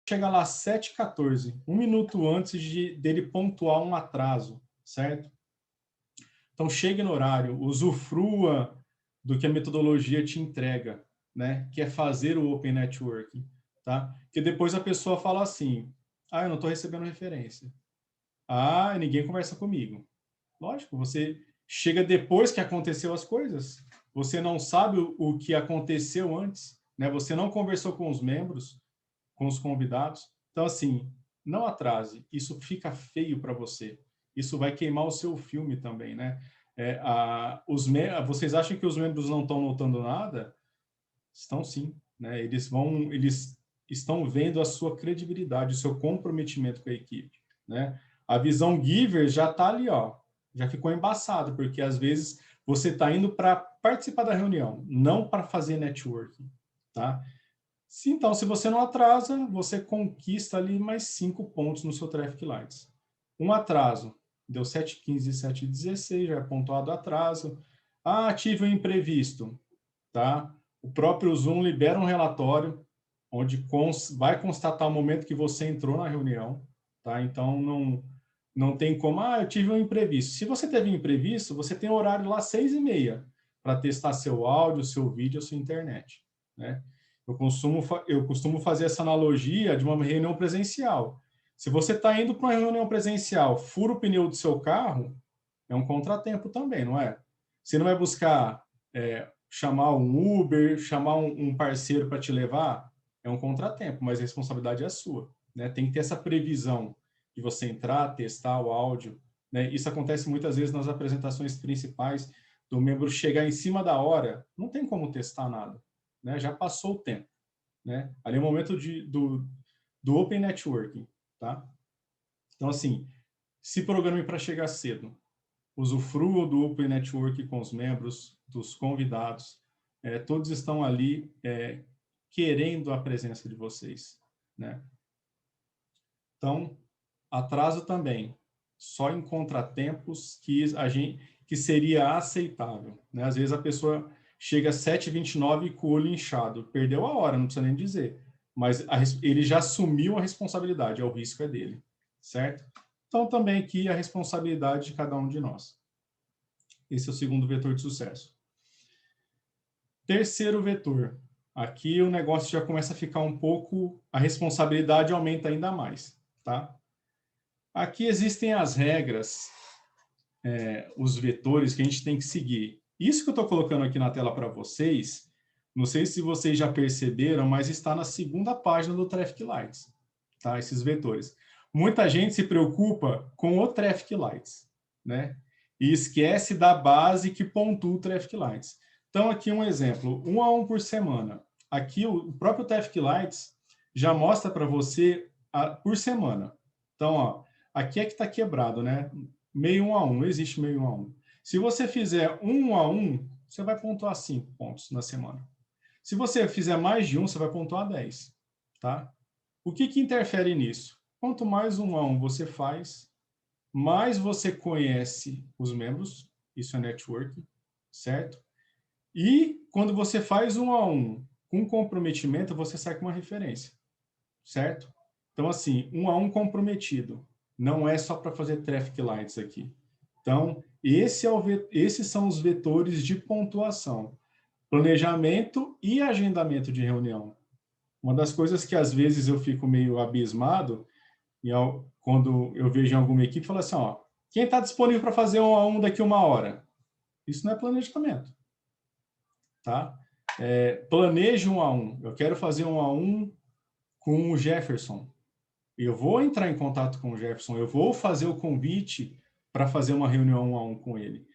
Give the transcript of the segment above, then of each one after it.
chega lá às 7h14, um minuto antes dele pontuar um atraso, certo? Então, chegue no horário, usufrua do que a metodologia te entrega, né? Que é fazer o Open Networking, tá? Porque depois a pessoa fala assim, eu não estou recebendo referência. Ninguém conversa comigo. Lógico, você chega depois que aconteceu as coisas, você não sabe o que aconteceu antes, né? Você não conversou com os membros, com os convidados. Então, assim, não atrase. Isso fica feio para você. Isso vai queimar o seu filme também, né? Vocês acham que os membros não estão notando nada? Estão sim, né? Eles estão vendo a sua credibilidade, o seu comprometimento com a equipe, né? A visão giver já está ali, ó, já ficou embaçado, porque às vezes você está indo para participar da reunião, não para fazer networking, tá? Então, se você não atrasa, você conquista ali mais 5 pontos no seu Traffic Lights. Um atraso, deu 7h15 e 7h16, já é pontuado atraso. Tive um imprevisto, tá? O próprio Zoom libera um relatório onde vai constatar o momento que você entrou na reunião, tá? Então, não tem como, eu tive um imprevisto. Se você teve um imprevisto, você tem horário lá 6h30 para testar seu áudio, seu vídeo, sua internet, né? Eu costumo fazer essa analogia de uma reunião presencial. Se você está indo para uma reunião presencial, fura o pneu do seu carro, é um contratempo também, não é? Você não vai buscar chamar um Uber, chamar um parceiro para te levar, é um contratempo, mas a responsabilidade é sua, né? Tem que ter essa previsão de você entrar, testar o áudio, né? Isso acontece muitas vezes nas apresentações principais, do membro chegar em cima da hora, não tem como testar nada, né? Já passou o tempo, né? Ali é o momento do Open Networking, tá? Então, assim, se programe para chegar cedo, usufrua do Open Network com os membros, dos convidados, todos estão ali querendo a presença de vocês, né? Então, atraso também, só em contratempos que seria aceitável, né? Às vezes a pessoa chega às 7h29 com o olho inchado, perdeu a hora, não precisa nem dizer, mas ele já assumiu a responsabilidade, o risco é dele, certo? Então, também aqui a responsabilidade de cada um de nós. Esse é o segundo vetor de sucesso. Terceiro vetor. Aqui o negócio já começa a ficar um pouco... A responsabilidade aumenta ainda mais, tá? Aqui existem as regras, os vetores que a gente tem que seguir. Isso que eu estou colocando aqui na tela para vocês, não sei se vocês já perceberam, mas está na segunda página do Traffic Lights, tá? Esses vetores. Muita gente se preocupa com o Traffic Lights, né? E esquece da base que pontua o Traffic Lights. Então, aqui um exemplo, 1 a 1 por semana. Aqui o próprio Traffic Lights já mostra para você por semana. Então, ó, aqui é que está quebrado, né? Meio 1 a 1, não existe meio 1 a 1. Se você fizer 1 a 1, você vai pontuar 5 pontos na semana. Se você fizer mais de 1, você vai pontuar 10, tá? O que interfere nisso? Quanto mais 1 a 1 você faz, mais você conhece os membros, isso é networking, certo? E quando você faz 1 a 1 com comprometimento, você sai com uma referência, certo? Então, assim, 1 a 1 comprometido. Não é só para fazer traffic lights aqui. Então, esses são os vetores de pontuação. Planejamento e agendamento de reunião. Uma das coisas que às vezes eu fico meio abismado, quando eu vejo em alguma equipe, fala assim, ó, quem está disponível para fazer 1 a 1 daqui a 1 hora? Isso não é planejamento, tá? Planeje 1 a 1. Eu quero fazer 1 a 1 com o Jefferson. Eu vou entrar em contato com o Jefferson, eu vou fazer o convite para fazer uma reunião 1 a 1 com ele.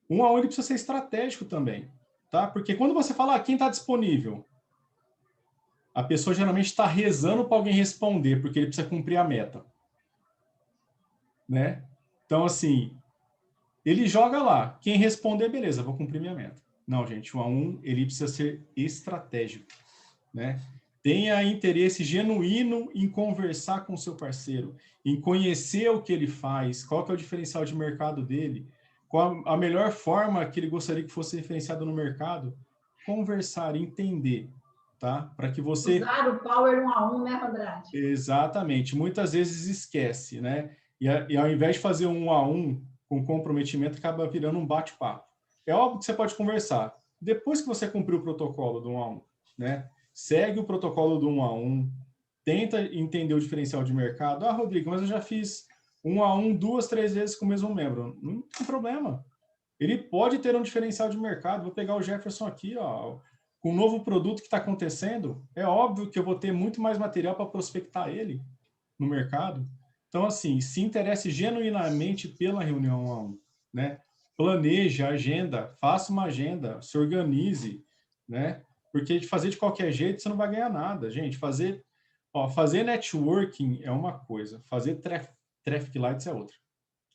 1 a 1 ele precisa ser estratégico também, tá? Porque quando você fala quem está disponível, a pessoa geralmente está rezando para alguém responder, porque ele precisa cumprir a meta, né? Então, assim, ele joga lá. Quem responder, beleza, vou cumprir minha meta. Não, gente, 1 a 1, ele precisa ser estratégico, né? Tenha interesse genuíno em conversar com o seu parceiro, em conhecer o que ele faz, qual que é o diferencial de mercado dele, qual a melhor forma que ele gostaria que fosse referenciado no mercado. Conversar, entender, tá? Para que você... Usar o Power 1 a 1, né, Andrade? Exatamente. Muitas vezes esquece, né? E ao invés de fazer um a um com comprometimento, acaba virando um bate-papo. É óbvio que você pode conversar. Depois que você cumpriu o protocolo do 1 a 1, né? Segue o protocolo do 1 a 1, tenta entender o diferencial de mercado. Ah, Rodrigo, mas eu já fiz 1 a 1 2, 3 vezes com o mesmo membro. Não tem problema. Ele pode ter um diferencial de mercado. Vou pegar o Jefferson aqui, ó. Com o novo produto que está acontecendo, é óbvio que eu vou ter muito mais material para prospectar ele no mercado. Então, assim, se interesse genuinamente pela reunião 1 a 1, né? Planeje a agenda, faça uma agenda, se organize, né? Porque de fazer de qualquer jeito você não vai ganhar nada, gente. Fazer networking é uma coisa, fazer traffic lights é outra,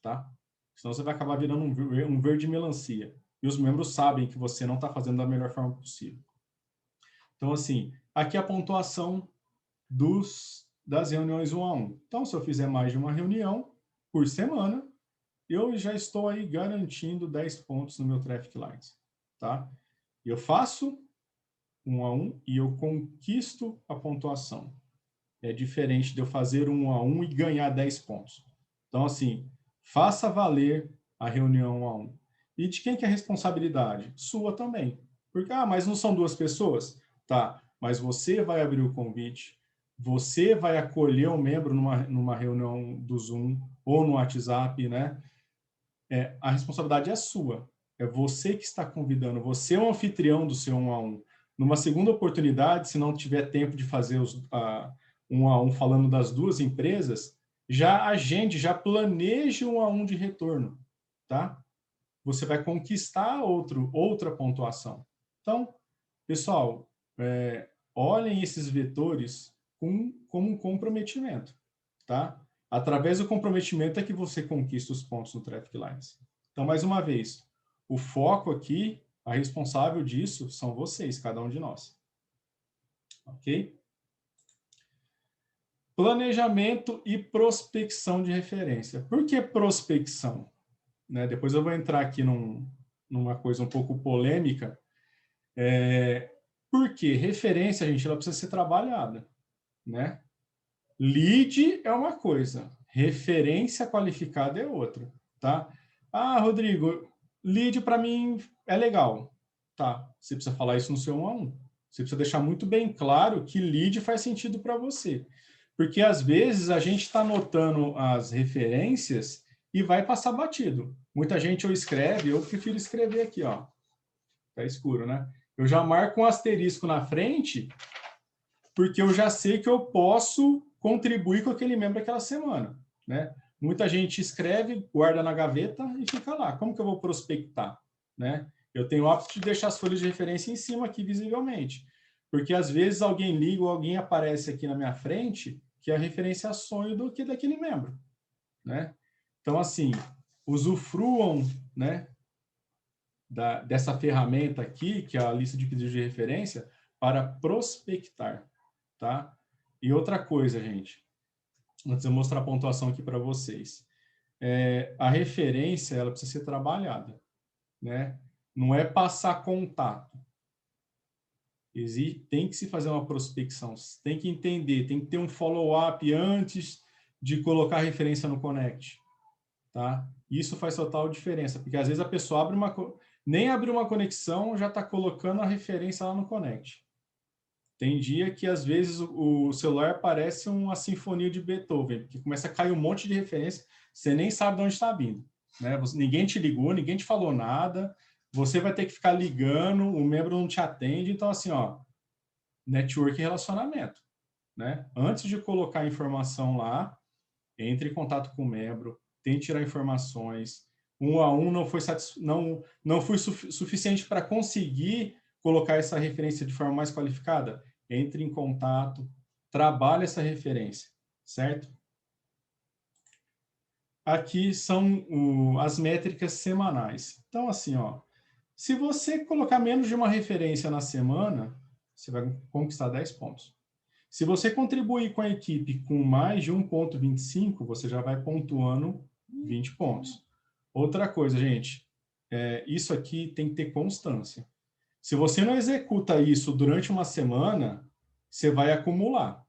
tá? Senão você vai acabar virando um verde melancia. E os membros sabem que você não está fazendo da melhor forma possível. Então, assim, aqui a pontuação das reuniões 1 a 1. Então, se eu fizer mais de uma reunião por semana, eu já estou aí garantindo 10 pontos no meu Traffic Lights, tá? Eu faço 1 a 1 e eu conquisto a pontuação. É diferente de eu fazer 1 a 1 e ganhar 10 pontos. Então, assim, faça valer a reunião 1 a 1. E de quem que é a responsabilidade? Sua também. Porque, mas não são duas pessoas? Tá, mas você vai abrir o convite, você vai acolher um membro numa reunião do Zoom ou no WhatsApp, né? A responsabilidade é sua. É você que está convidando. Você é o anfitrião do seu 1 a 1. Numa segunda oportunidade, se não tiver tempo de fazer 1 a 1 falando das duas empresas, já agende, já planeje 1 a 1 de retorno, tá? Você vai conquistar outra pontuação. Então, pessoal, olhem esses vetores como um comprometimento, tá? Através do comprometimento é que você conquista os pontos no Traffic Lights. Então, mais uma vez, o foco aqui, a responsável disso são vocês, cada um de nós. Ok? Planejamento e prospecção de referência. Por que prospecção? Né? Depois eu vou entrar aqui numa coisa um pouco polêmica. Porque referência, gente, ela precisa ser trabalhada, né? Lead é uma coisa, referência qualificada é outra, tá? Ah, Rodrigo, lead para mim é legal. Tá, você precisa falar isso no seu 1 a 1. Você precisa deixar muito bem claro que lead faz sentido para você. Porque às vezes a gente está anotando as referências e vai passar batido. Muita gente escreve, eu prefiro escrever aqui, ó. Tá escuro, né? Eu já marco um asterisco na frente porque eu já sei que eu posso contribuir com aquele membro aquela semana, né? Muita gente escreve, guarda na gaveta e fica lá. Como que eu vou prospectar, né? Eu tenho o hábito de deixar as folhas de referência em cima aqui visivelmente, porque às vezes alguém liga ou alguém aparece aqui na minha frente que é a referência a sonho do que daquele membro, né? Então, assim, usufruam, né, dessa ferramenta aqui, que é a lista de pedidos de referência, para prospectar, tá? E outra coisa, gente, antes de eu mostrar a pontuação aqui para vocês, a referência, ela precisa ser trabalhada, né? Não é passar contato. Tem que se fazer uma prospecção, tem que entender, tem que ter um follow-up antes de colocar a referência no Connect, tá? Isso faz total diferença, porque às vezes a pessoa nem abriu uma conexão, já está colocando a referência lá no Connect. Tem dia que, às vezes, o celular parece uma sinfonia de Beethoven, porque começa a cair um monte de referência, você nem sabe de onde está vindo, né? Ninguém te ligou, ninguém te falou nada, você vai ter que ficar ligando, o membro não te atende, então, assim, ó, network e relacionamento, né? Antes de colocar a informação lá, entre em contato com o membro, tente tirar informações. 1 a 1 não foi suficiente para conseguir colocar essa referência de forma mais qualificada. Entre em contato, trabalhe essa referência, certo? Aqui são as métricas semanais. Então, assim, ó, se você colocar menos de uma referência na semana, você vai conquistar 10 pontos. Se você contribuir com a equipe com mais de 1,25, você já vai pontuando 20 pontos. Outra coisa, gente, isso aqui tem que ter constância. Se você não executa isso durante uma semana, você vai acumular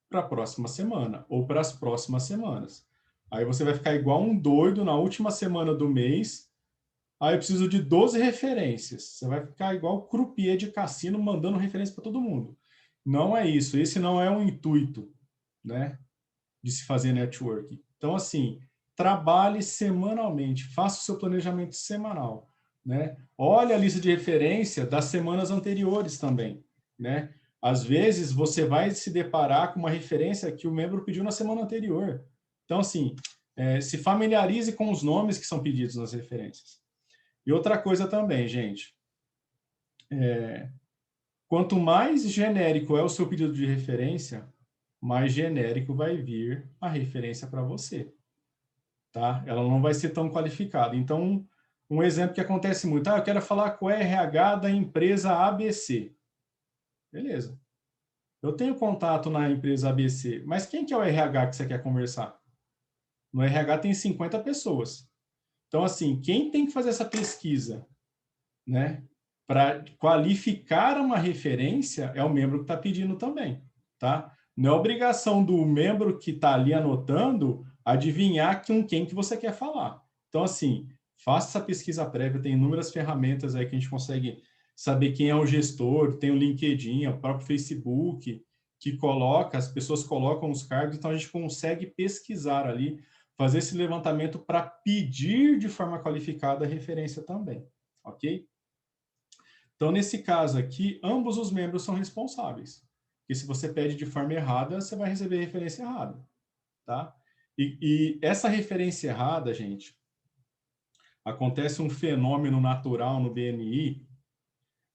para a próxima semana ou para as próximas semanas. Aí você vai ficar igual um doido na última semana do mês. Aí eu preciso de 12 referências. Você vai ficar igual croupier de cassino mandando referência para todo mundo. Não é isso. Esse não é o intuito, né, de se fazer network. Então, assim, trabalhe semanalmente, faça o seu planejamento semanal, né? Olhe a lista de referência das semanas anteriores também, né? Às vezes, você vai se deparar com uma referência que o membro pediu na semana anterior. Então, assim, se familiarize com os nomes que são pedidos nas referências. E outra coisa também, gente, quanto mais genérico é o seu pedido de referência, mais genérico vai vir a referência para você, tá? Ela não vai ser tão qualificada. Então, um exemplo que acontece muito, eu quero falar com o RH da empresa ABC. Beleza. Eu tenho contato na empresa ABC, mas quem que é o RH que você quer conversar? No RH tem 50 pessoas. Então, assim, quem tem que fazer essa pesquisa, né, para qualificar uma referência é o membro que está pedindo também, tá? Não é obrigação do membro que está ali anotando adivinhar com quem que você quer falar. Então, assim, faça essa pesquisa prévia, tem inúmeras ferramentas aí que a gente consegue saber quem é o gestor, tem o LinkedIn, o próprio Facebook, que coloca, as pessoas colocam os cargos, então a gente consegue pesquisar ali, fazer esse levantamento para pedir de forma qualificada a referência também, ok? Então, nesse caso aqui, ambos os membros são responsáveis. Porque se você pede de forma errada, você vai receber referência errada, tá? E essa referência errada, gente, acontece um fenômeno natural no BNI,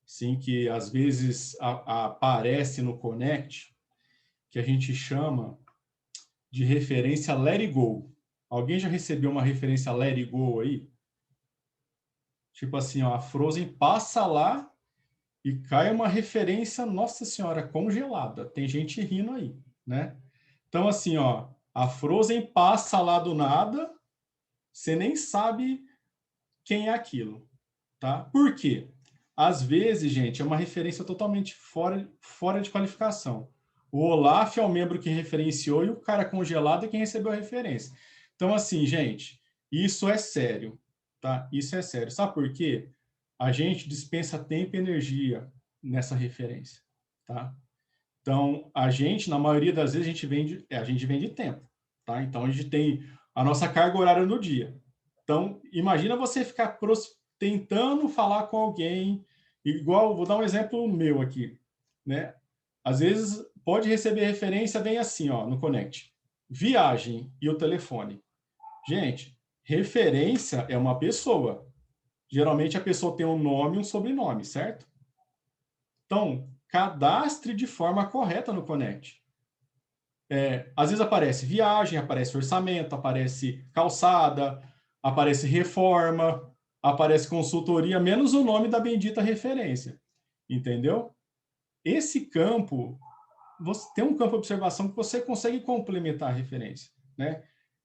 sim, que às vezes aparece no Connect, que a gente chama de referência let it go. Alguém já recebeu uma referência let it go aí? Tipo assim, ó, a Frozen passa lá e cai uma referência, nossa senhora, congelada. Tem gente rindo aí, né? Então, assim, ó, a Frozen passa lá do nada, você nem sabe quem é aquilo, tá? Por quê? Às vezes, gente, é uma referência totalmente fora de qualificação. O Olaf é o membro que referenciou e o cara congelado é quem recebeu a referência. Então, assim, gente, isso é sério, tá? Isso é sério. Sabe por quê? A gente dispensa tempo e energia nessa referência, tá? Então, a gente, na maioria das vezes, a gente vende tempo, tá? Então, a gente tem a nossa carga horária no dia. Então, imagina você ficar tentando falar com alguém, igual, vou dar um exemplo meu aqui, né? Às vezes, pode receber referência, vem assim, ó, no Connect. Viagem e o telefone. Gente, referência é uma pessoa. Geralmente, a pessoa tem um nome e um sobrenome, certo? Então, cadastre de forma correta no Connect. Às vezes aparece viagem, aparece orçamento, aparece calçada, aparece reforma, aparece consultoria, menos o nome da bendita referência. Entendeu? Esse campo, você tem um campo de observação que você consegue complementar a referência, né?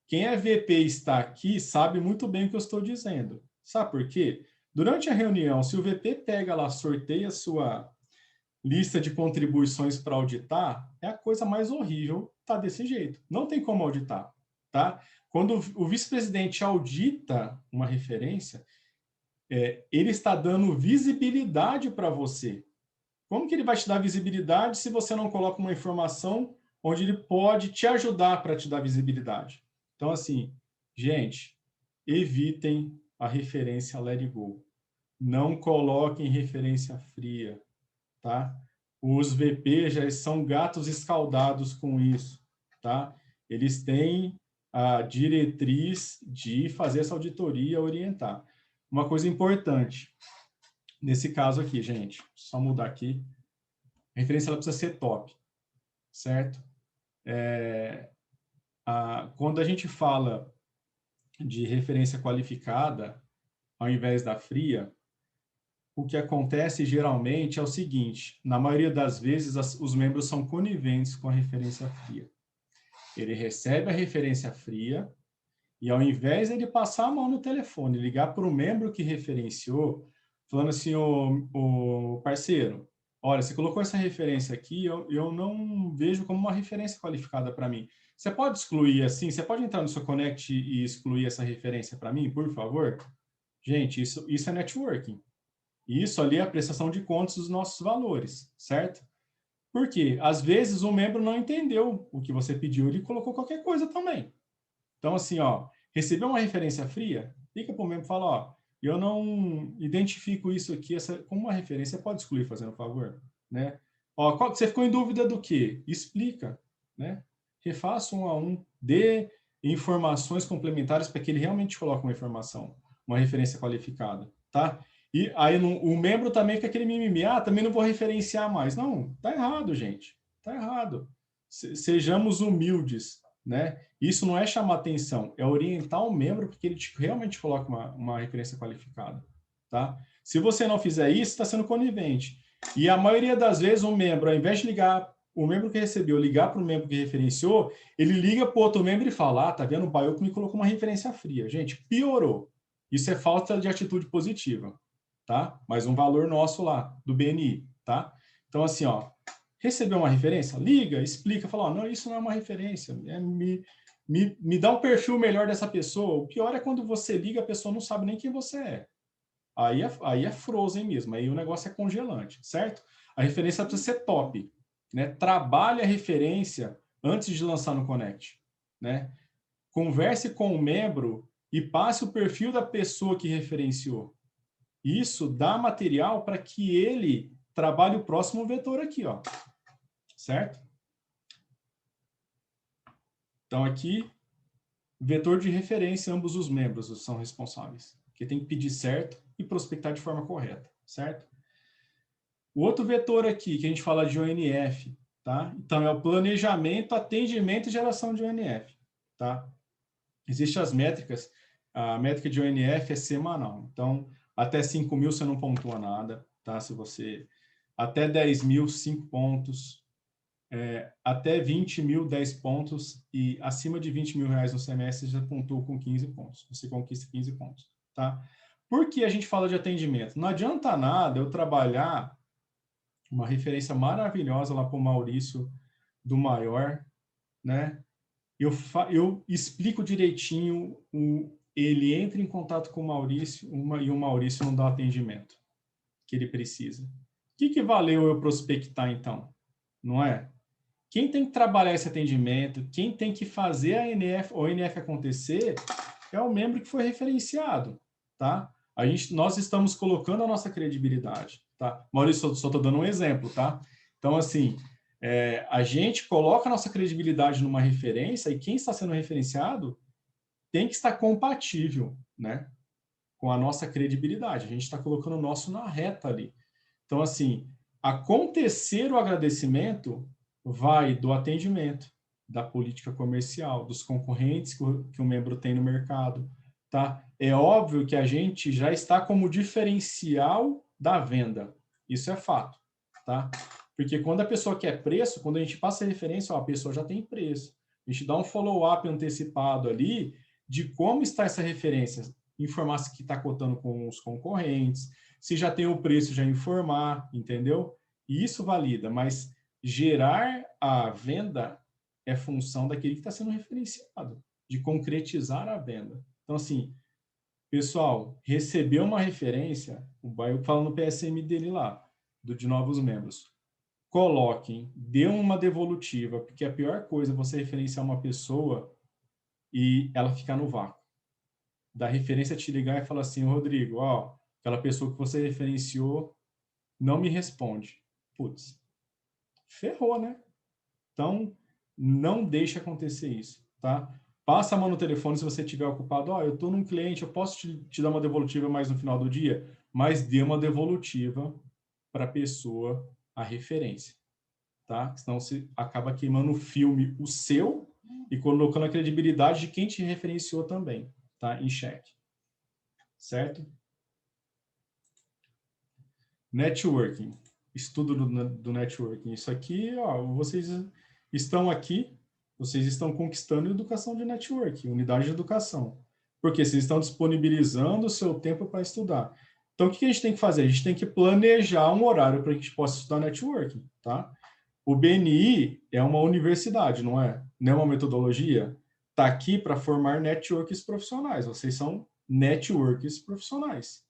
Quem é VP e está aqui sabe muito bem o que eu estou dizendo. Sabe por quê? Durante a reunião, se o VP pega lá, sorteia a sua lista de contribuições para auditar, é a coisa mais horrível, tá desse jeito. Não tem como auditar, tá? Quando o vice-presidente audita uma referência, ele está dando visibilidade para você. Como que ele vai te dar visibilidade se você não coloca uma informação onde ele pode te ajudar para te dar visibilidade? Então, assim, gente, evitem a referência let it go. Não coloquem referência fria, tá? Os VP já são gatos escaldados com isso, tá? Eles têm a diretriz de fazer essa auditoria, orientar. Uma coisa importante, nesse caso aqui, gente, só mudar aqui, a referência ela precisa ser top, certo? Quando a gente fala de referência qualificada, ao invés da fria, o que acontece geralmente é o seguinte, na maioria das vezes os membros são coniventes com a referência fria. Ele recebe a referência fria e ao invés de ele passar a mão no telefone, ligar para o membro que referenciou, falando assim, ô parceiro, olha, você colocou essa referência aqui, eu não vejo como uma referência qualificada para mim. Você pode excluir assim? Você pode entrar no seu Connect e excluir essa referência para mim, por favor? Gente, isso é networking. Isso ali é a prestação de contas dos nossos valores, certo? Por quê? Às vezes o membro não entendeu o que você pediu, ele colocou qualquer coisa também. Então, assim, ó, recebeu uma referência fria, liga para o membro e fala, ó, eu não identifico isso aqui como uma referência, pode excluir, fazendo um favor, né? Ó, você ficou em dúvida do quê? Explica, né? Refaça um a um, dê informações complementares para que ele realmente coloque uma informação, uma referência qualificada, tá? E aí o membro também fica aquele mimimi, também não vou referenciar mais. Não, tá errado, gente. Tá errado. Sejamos humildes, né? Isso não é chamar atenção, é orientar o membro porque ele realmente coloca uma referência qualificada, tá? Se você não fizer isso, está sendo conivente. E a maioria das vezes o membro, ao invés de ligar, o membro que recebeu, ligar para o membro que referenciou, ele liga para o outro membro e fala, tá vendo, o Baioco me colocou uma referência fria. Gente, piorou. Isso é falta de atitude positiva, tá? Mais um valor nosso lá, do BNI, tá? Então, assim, ó, recebeu uma referência? Liga, explica, fala, ó, não, isso não é uma referência, me dá um perfil melhor dessa pessoa. O pior é quando você liga, a pessoa não sabe nem quem você é. Aí é frozen mesmo, aí o negócio é congelante, certo? A referência precisa ser top, né? Trabalhe a referência antes de lançar no Connect, né? Converse com o membro e passe o perfil da pessoa que referenciou. Isso dá material para que ele trabalhe o próximo vetor aqui, ó. Certo? Então, aqui, vetor de referência, ambos os membros são responsáveis. Porque tem que pedir certo e prospectar de forma correta, certo? O outro vetor aqui, que a gente fala de ONF, tá? Então, é o planejamento, atendimento e geração de ONF, tá? Existem as métricas, a métrica de ONF é semanal. Então, até 5 mil você não pontua nada, tá? Se você... Até 10 mil, 5 pontos. Até 20 mil, 10 pontos. E acima de 20 mil reais no semestre, já pontua com 15 pontos. Você conquista 15 pontos, tá? Por que a gente fala de atendimento? Não adianta nada eu trabalhar uma referência maravilhosa lá para o Maurício do Maior, né? Eu explico direitinho, ele entra em contato com o Maurício e o Maurício não dá o atendimento que ele precisa. O que valeu eu prospectar, então? Não é? Quem tem que trabalhar esse atendimento, quem tem que fazer a ONF acontecer, é o membro que foi referenciado, tá? Nós estamos colocando a nossa credibilidade, tá? Maurício, só estou dando um exemplo, tá? Então, assim, a gente coloca a nossa credibilidade numa referência e quem está sendo referenciado tem que estar compatível, né, com a nossa credibilidade. A gente está colocando o nosso na reta ali. Então, assim, acontecer o agradecimento vai do atendimento, da política comercial, dos concorrentes que o membro tem no mercado, tá? É óbvio que a gente já está como diferencial da venda. Isso é fato, tá? Porque quando a pessoa quer preço, quando a gente passa a referência, ó, a pessoa já tem preço. A gente dá um follow-up antecipado ali de como está essa referência, informar se que está cotando com os concorrentes, se já tem o preço, já informar, entendeu? E isso valida, mas gerar a venda é função daquele que está sendo referenciado, de concretizar a venda. Então, assim, pessoal, recebeu uma referência, o Baio fala no PSM dele lá, de novos membros. Coloquem, dê uma devolutiva, porque a pior coisa é você referenciar uma pessoa e ela ficar no vácuo. Da referência te ligar e falar assim, Rodrigo, ó, aquela pessoa que você referenciou não me responde. Putz, ferrou, né? Então, não deixe acontecer isso, tá? Passa a mão no telefone se você estiver ocupado. Ó, eu estou num cliente, eu posso te dar uma devolutiva mais no final do dia? Mas dê uma devolutiva para a pessoa, a referência, tá? Senão você acaba queimando o filme, o seu, e colocando a credibilidade de quem te referenciou também, tá? Em xeque. Certo? Networking. Estudo do networking. Isso aqui, ó, vocês estão aqui, vocês estão conquistando educação de networking, unidade de educação. Porque vocês estão disponibilizando o seu tempo para estudar. Então, o que a gente tem que fazer? A gente tem que planejar um horário para que a gente possa estudar networking, tá? O BNI é uma universidade, não é? Não é uma metodologia? Está aqui para formar networks profissionais. Vocês são networks profissionais.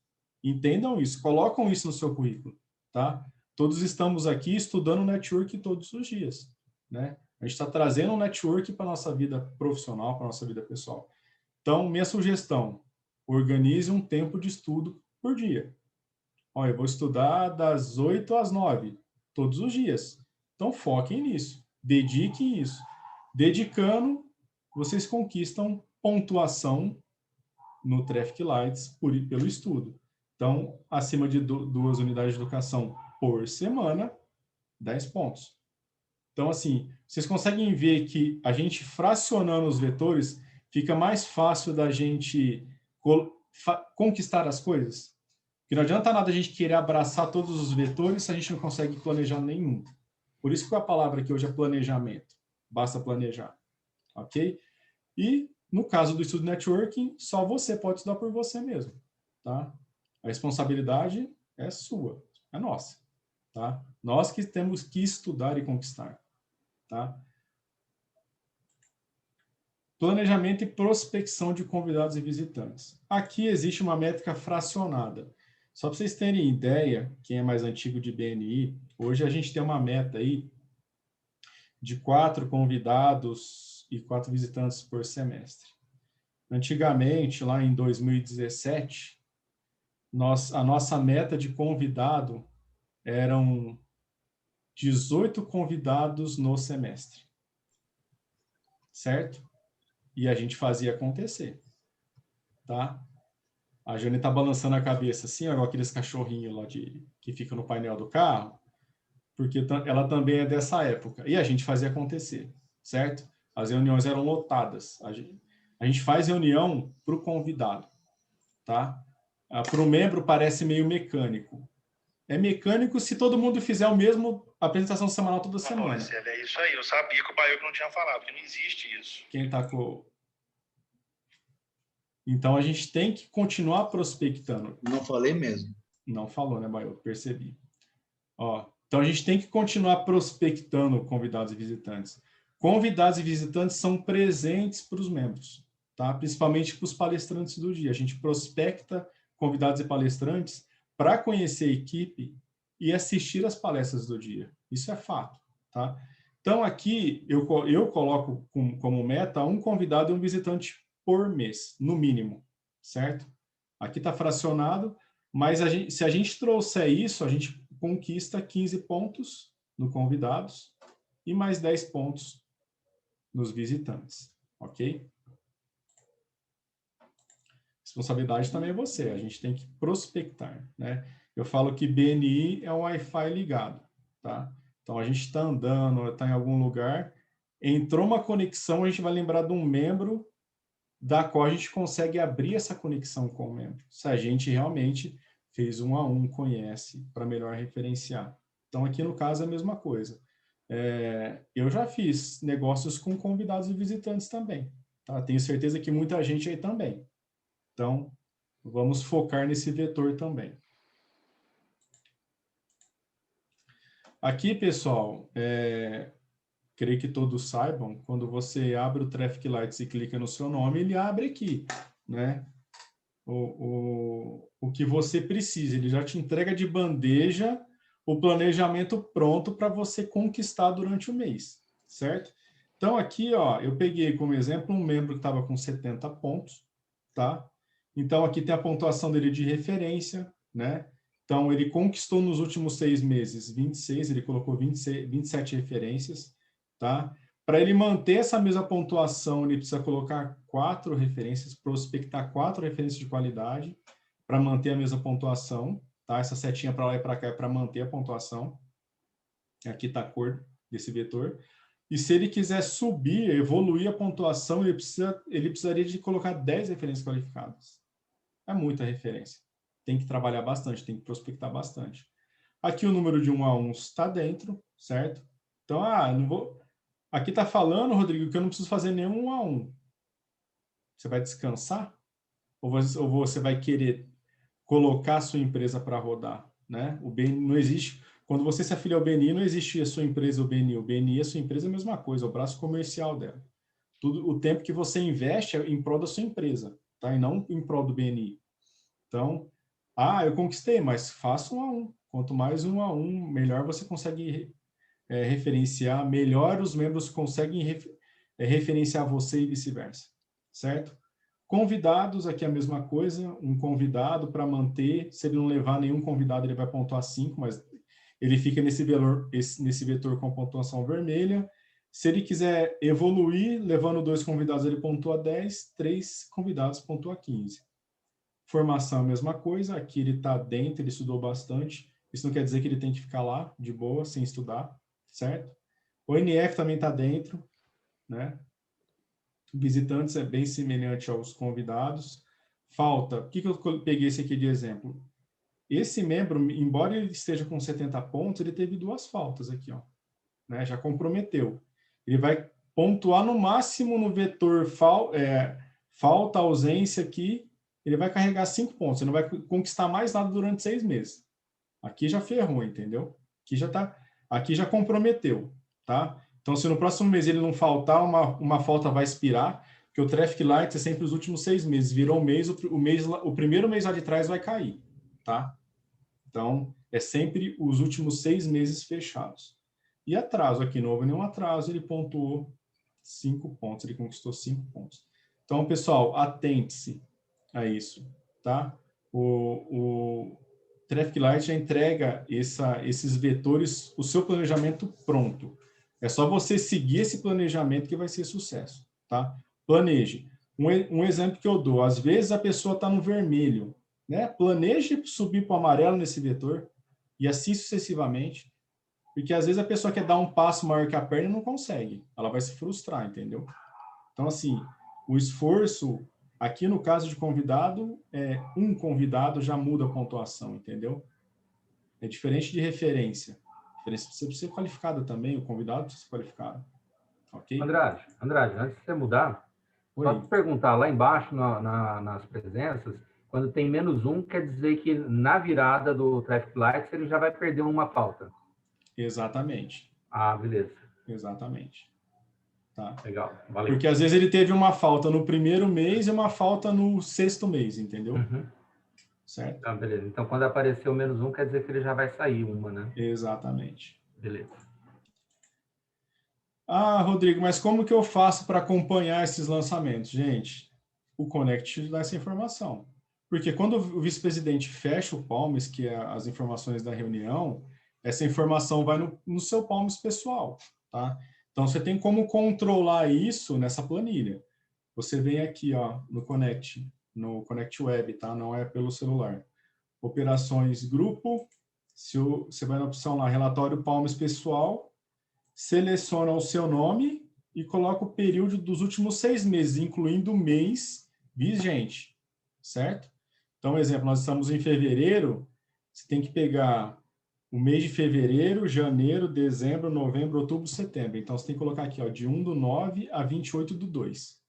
Entendam isso, colocam isso no seu currículo, tá? Todos estamos aqui estudando network todos os dias, né? A gente está trazendo um network para a nossa vida profissional, para a nossa vida pessoal. Então, minha sugestão, organize um tempo de estudo por dia. Olha, eu vou estudar das 8 às 9, todos os dias. Então, foquem nisso, dediquem isso. Dedicando, vocês conquistam pontuação no Traffic Lights pelo estudo. Então, acima de 2 unidades de educação por semana, 10 pontos. Então, assim, vocês conseguem ver que a gente fracionando os vetores fica mais fácil da gente conquistar as coisas? Porque não adianta nada a gente querer abraçar todos os vetores se a gente não consegue planejar nenhum. Por isso que a palavra aqui hoje é planejamento. Basta planejar. Ok? E, no caso do estudo networking, só você pode estudar por você mesmo. Tá? A responsabilidade é sua, é nossa. Tá? Nós que temos que estudar e conquistar. Tá? Planejamento e prospecção de convidados e visitantes. Aqui existe uma métrica fracionada. Só para vocês terem ideia, quem é mais antigo de BNI, hoje a gente tem uma meta aí de 4 convidados e 4 visitantes por semestre. Antigamente, lá em 2017, a nossa meta de convidado eram 18 convidados no semestre. Certo? E a gente fazia acontecer. Tá? A Jane está balançando a cabeça assim, igual aqueles cachorrinhos lá que ficam no painel do carro, porque ela também é dessa época. E a gente fazia acontecer, certo? As reuniões eram lotadas. A gente faz reunião para o convidado, tá? Para o membro parece meio mecânico. É mecânico se todo mundo fizer o mesmo apresentação semanal toda semana. Marcelo, é isso aí. Eu sabia que o Baio não tinha falado, porque não existe isso. Quem tá com... Então, a gente tem que continuar prospectando. Não falei mesmo. Não falou, né, Baio? Percebi. Ó, então, a gente tem que continuar prospectando convidados e visitantes. Convidados e visitantes são presentes para os membros, tá? Principalmente para os palestrantes do dia. A gente prospecta convidados e palestrantes para conhecer a equipe e assistir as palestras do dia. Isso é fato, tá? Então, aqui, eu coloco como meta um convidado e um visitante por mês, no mínimo, certo? Aqui está fracionado, mas se a gente trouxer isso, a gente conquista 15 pontos no convidados e mais 10 pontos nos visitantes, ok? Responsabilidade também é você, a gente tem que prospectar, né? Eu falo que BNI é um Wi-Fi ligado, tá? Então, a gente está andando, está em algum lugar, entrou uma conexão, a gente vai lembrar de um membro da qual a gente consegue abrir essa conexão com o membro. Se a gente realmente fez 1 a 1, conhece, para melhor referenciar. Então, aqui no caso é a mesma coisa. Eu já fiz negócios com convidados e visitantes também. Tá? Tenho certeza que muita gente aí também. Então, vamos focar nesse vetor também. Aqui, pessoal, creio que todos saibam, quando você abre o Traffic Lights e clica no seu nome, ele abre aqui, né? O que você precisa. Ele já te entrega de bandeja o planejamento pronto para você conquistar durante o mês, certo? Então, aqui, ó, eu peguei como exemplo um membro que estava com 70 pontos, tá? Então, aqui tem a pontuação dele de referência, né? Então, ele conquistou nos últimos 6 meses 26, ele colocou 27 referências, tá? Para ele manter essa mesma pontuação, ele precisa colocar 4 referências, prospectar 4 referências de qualidade para manter a mesma pontuação, tá? Essa setinha para lá e para cá é para manter a pontuação. Aqui está a cor desse vetor. E se ele quiser subir, evoluir a pontuação, ele precisaria de colocar 10 referências qualificadas. É muita referência. Tem que trabalhar bastante, tem que prospectar bastante. Aqui o número de 1 a 1 está dentro, certo? Então, não vou... Aqui está falando, Rodrigo, que eu não preciso fazer nenhum 1 a 1. Você vai descansar? Ou você vai querer colocar a sua empresa para rodar, né? O BNI não existe. Quando você se afilia ao BNI, não existe a sua empresa, o BNI. O BNI, a sua empresa é a mesma coisa, é o braço comercial dela. Tudo o tempo que você investe é em prol da sua empresa, tá? E não em prol do BNI. Então, eu conquistei, mas faça 1 a 1. Quanto mais 1 a 1, melhor você consegue referenciar, melhor os membros conseguem referenciar você e vice-versa, certo? Convidados, aqui é a mesma coisa, um convidado para manter, se ele não levar nenhum convidado, ele vai pontuar 5, mas ele fica nesse vetor com pontuação vermelha. Se ele quiser evoluir, levando 2 convidados, ele pontua 10, 3 convidados pontua 15. Formação, a mesma coisa, aqui ele está dentro, ele estudou bastante, isso não quer dizer que ele tem que ficar lá, de boa, sem estudar, certo? O NF também está dentro, né? Visitantes é bem semelhante aos convidados. Falta, o que eu peguei esse aqui de exemplo? Esse membro, embora ele esteja com 70 pontos, ele teve 2 faltas aqui, ó, né? Já comprometeu. Ele vai pontuar no máximo no vetor falta, ausência aqui, ele vai carregar 5 pontos, ele não vai conquistar mais nada durante 6 meses. Aqui já ferrou, entendeu? Aqui já comprometeu, tá? Então, se no próximo mês ele não faltar, uma falta vai expirar, porque o Traffic Lights é sempre os últimos 6 meses. Virou um mês, o primeiro mês lá de trás vai cair, tá? Então, é sempre os últimos 6 meses fechados. E atraso, aqui não houve nenhum atraso, ele pontuou 5 pontos, ele conquistou 5 pontos. Então, pessoal, atente-se a isso, tá? O Traffic Light já entrega esses vetores, o seu planejamento pronto. É só você seguir esse planejamento que vai ser sucesso, tá? Planeje. Um exemplo que eu dou, às vezes a pessoa está no vermelho, né? Planeje subir para o amarelo nesse vetor e assim sucessivamente, porque às vezes a pessoa quer dar um passo maior que a perna e não consegue. Ela vai se frustrar, entendeu? Então, assim, o esforço, aqui no caso de convidado, um convidado já muda a pontuação, entendeu? É diferente de referência. Referência precisa ser qualificada também, o convidado precisa ser qualificado. Ok? Andrade, antes de você mudar, só te perguntar, lá embaixo nas presenças, quando tem -1, quer dizer que na virada do Traffic Lights ele já vai perder uma falta. Exatamente. Ah, beleza. Exatamente. Tá? Legal, valeu. Porque às vezes ele teve uma falta no primeiro mês e uma falta no 6º mês, entendeu? Uhum. Certo? Ah, beleza. Então, quando aparecer o -1, quer dizer que ele já vai sair uma, né? Exatamente. Beleza. Rodrigo, mas como que eu faço para acompanhar esses lançamentos? Gente, o Connect dá essa informação. Porque quando o vice-presidente fecha o Palmes, que é as informações da reunião, essa informação vai no seu Palmes pessoal, tá? Então, você tem como controlar isso nessa planilha. Você vem aqui, ó, no Connect Web, tá? Não é pelo celular. Operações grupo, você vai na opção lá, relatório Palmes pessoal, seleciona o seu nome e coloca o período dos últimos 6 meses, incluindo o mês vigente, certo? Então, exemplo, nós estamos em fevereiro, você tem que pegar o mês de fevereiro, janeiro, dezembro, novembro, outubro, setembro. Então, você tem que colocar aqui, ó, de 1/9 a 28/2.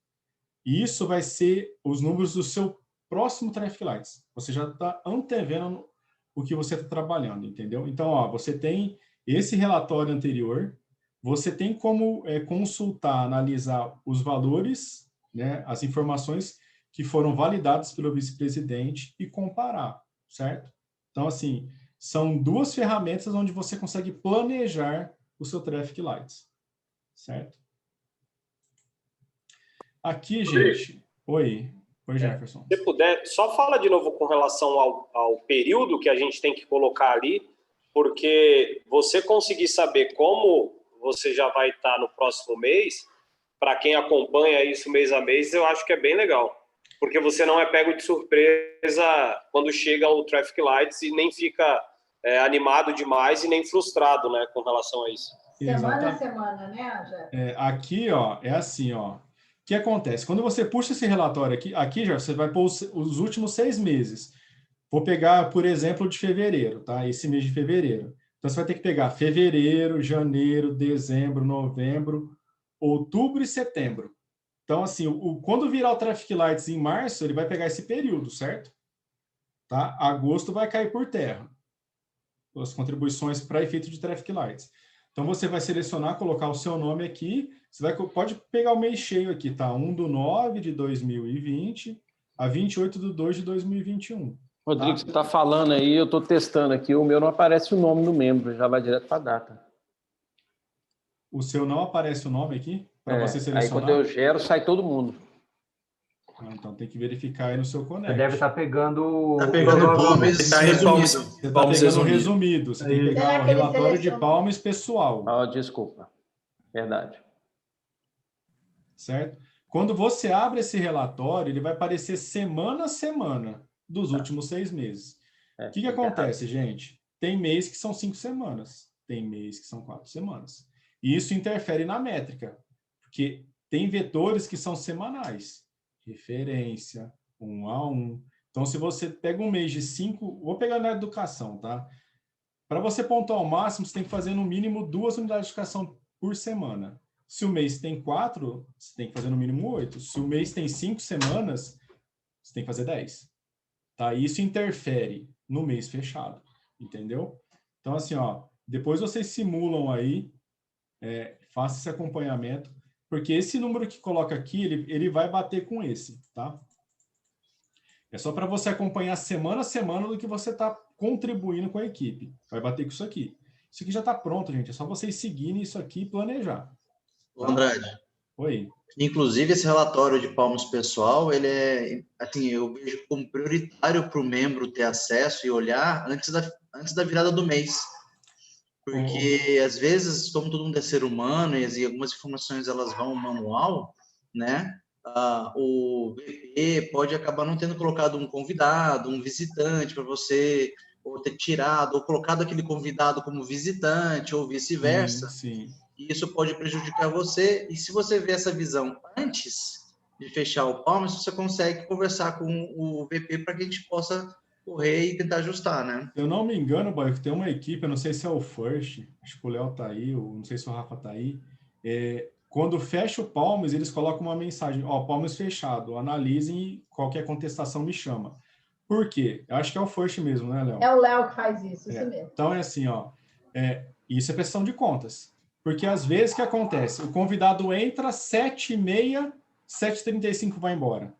E isso vai ser os números do seu próximo Traffic Lights. Você já está antevendo o que você está trabalhando, entendeu? Então, ó, você tem esse relatório anterior, você tem como consultar, analisar os valores, né, as informações que foram validadas pelo vice-presidente e comparar, certo? Então, assim, são 2 ferramentas onde você consegue planejar o seu Traffic Lights, certo? Aqui, gente... Oi, Jefferson. Se puder, só fala de novo com relação ao período que a gente tem que colocar ali, porque você conseguir saber como você já vai estar no próximo mês, para quem acompanha isso mês a mês, eu acho que é bem legal. Porque você não é pego de surpresa quando chega o Traffic Lights e nem fica animado demais e nem frustrado, né, com relação a isso. Semana a semana, né, Angé? Aqui, ó, é assim, ó. O que acontece? Quando você puxa esse relatório aqui já você vai pôr os últimos 6 meses. Vou pegar, por exemplo, de fevereiro, tá? Esse mês de fevereiro. Então, você vai ter que pegar fevereiro, janeiro, dezembro, novembro, outubro e setembro. Então, assim, quando virar o Traffic Lights em março, ele vai pegar esse período, certo? tá? Agosto vai cair por terra. As contribuições para efeito de Traffic Lights. Então, você vai selecionar, colocar o seu nome aqui. Pode pegar o mês cheio aqui, tá? 1/9/2020 a 28/2/2021. Rodrigo, você está falando aí, eu estou testando aqui, o meu não aparece o nome do membro, já vai direto para a data. O seu não aparece o nome aqui? Para você selecionar? Aí quando eu gero, sai todo mundo. Então tem que verificar aí no seu Connect. Você deve estar pegando... Está pegando o Palmes resumido. Você está pegando o resumido. Você tem que pegar o relatório de Palmes pessoal. Desculpa. Verdade. Certo? Quando você abre esse relatório, ele vai aparecer semana a semana dos últimos 6 meses. O que acontece, gente? Tem mês que são 5 semanas. Tem mês que são 4 semanas. E isso interfere na métrica. Porque tem vetores que são semanais. Referência, 1 a 1. Então, se você pega um mês de 5... Vou pegar na educação, tá? Para você pontuar ao máximo, você tem que fazer no mínimo 2 unidades de educação por semana. Se o mês tem 4, você tem que fazer no mínimo 8. Se o mês tem 5 semanas, você tem que fazer 10. Tá? Isso interfere no mês fechado. Entendeu? Então, assim, ó, depois vocês simulam aí, façam esse acompanhamento, porque esse número que coloca aqui, ele vai bater com esse, tá? É só para você acompanhar semana a semana do que você está contribuindo com a equipe. Vai bater com isso aqui. Isso aqui já está pronto, gente. É só vocês seguirem isso aqui e planejar. Tá? Andrade. Oi. Inclusive, esse relatório de Palmes pessoal, ele é, assim, eu vejo como prioritário para o membro ter acesso e olhar antes da virada do mês. Porque, às vezes, como todo mundo é ser humano e algumas informações elas vão manual, né? O VP pode acabar não tendo colocado um convidado, um visitante para você, ou ter tirado, ou colocado aquele convidado como visitante, ou vice-versa. Sim. E isso pode prejudicar você. E se você vê essa visão antes de fechar o Palmas, você consegue conversar com o VP para que a gente possa correr e tentar ajustar, né? Se eu não me engano, Baio, que tem uma equipe, eu não sei se é o First, acho que o Léo tá aí, ou não sei se o Rafa tá aí, quando fecha o Palmas, eles colocam uma mensagem, Palmas fechado, analisem e qualquer contestação me chama. Por quê? Eu acho que é o First mesmo, né, Léo? É o Léo que faz isso mesmo. Então é assim, isso é prestação de contas. Porque às vezes o que acontece? O convidado entra 7h30, 7h35 vai embora.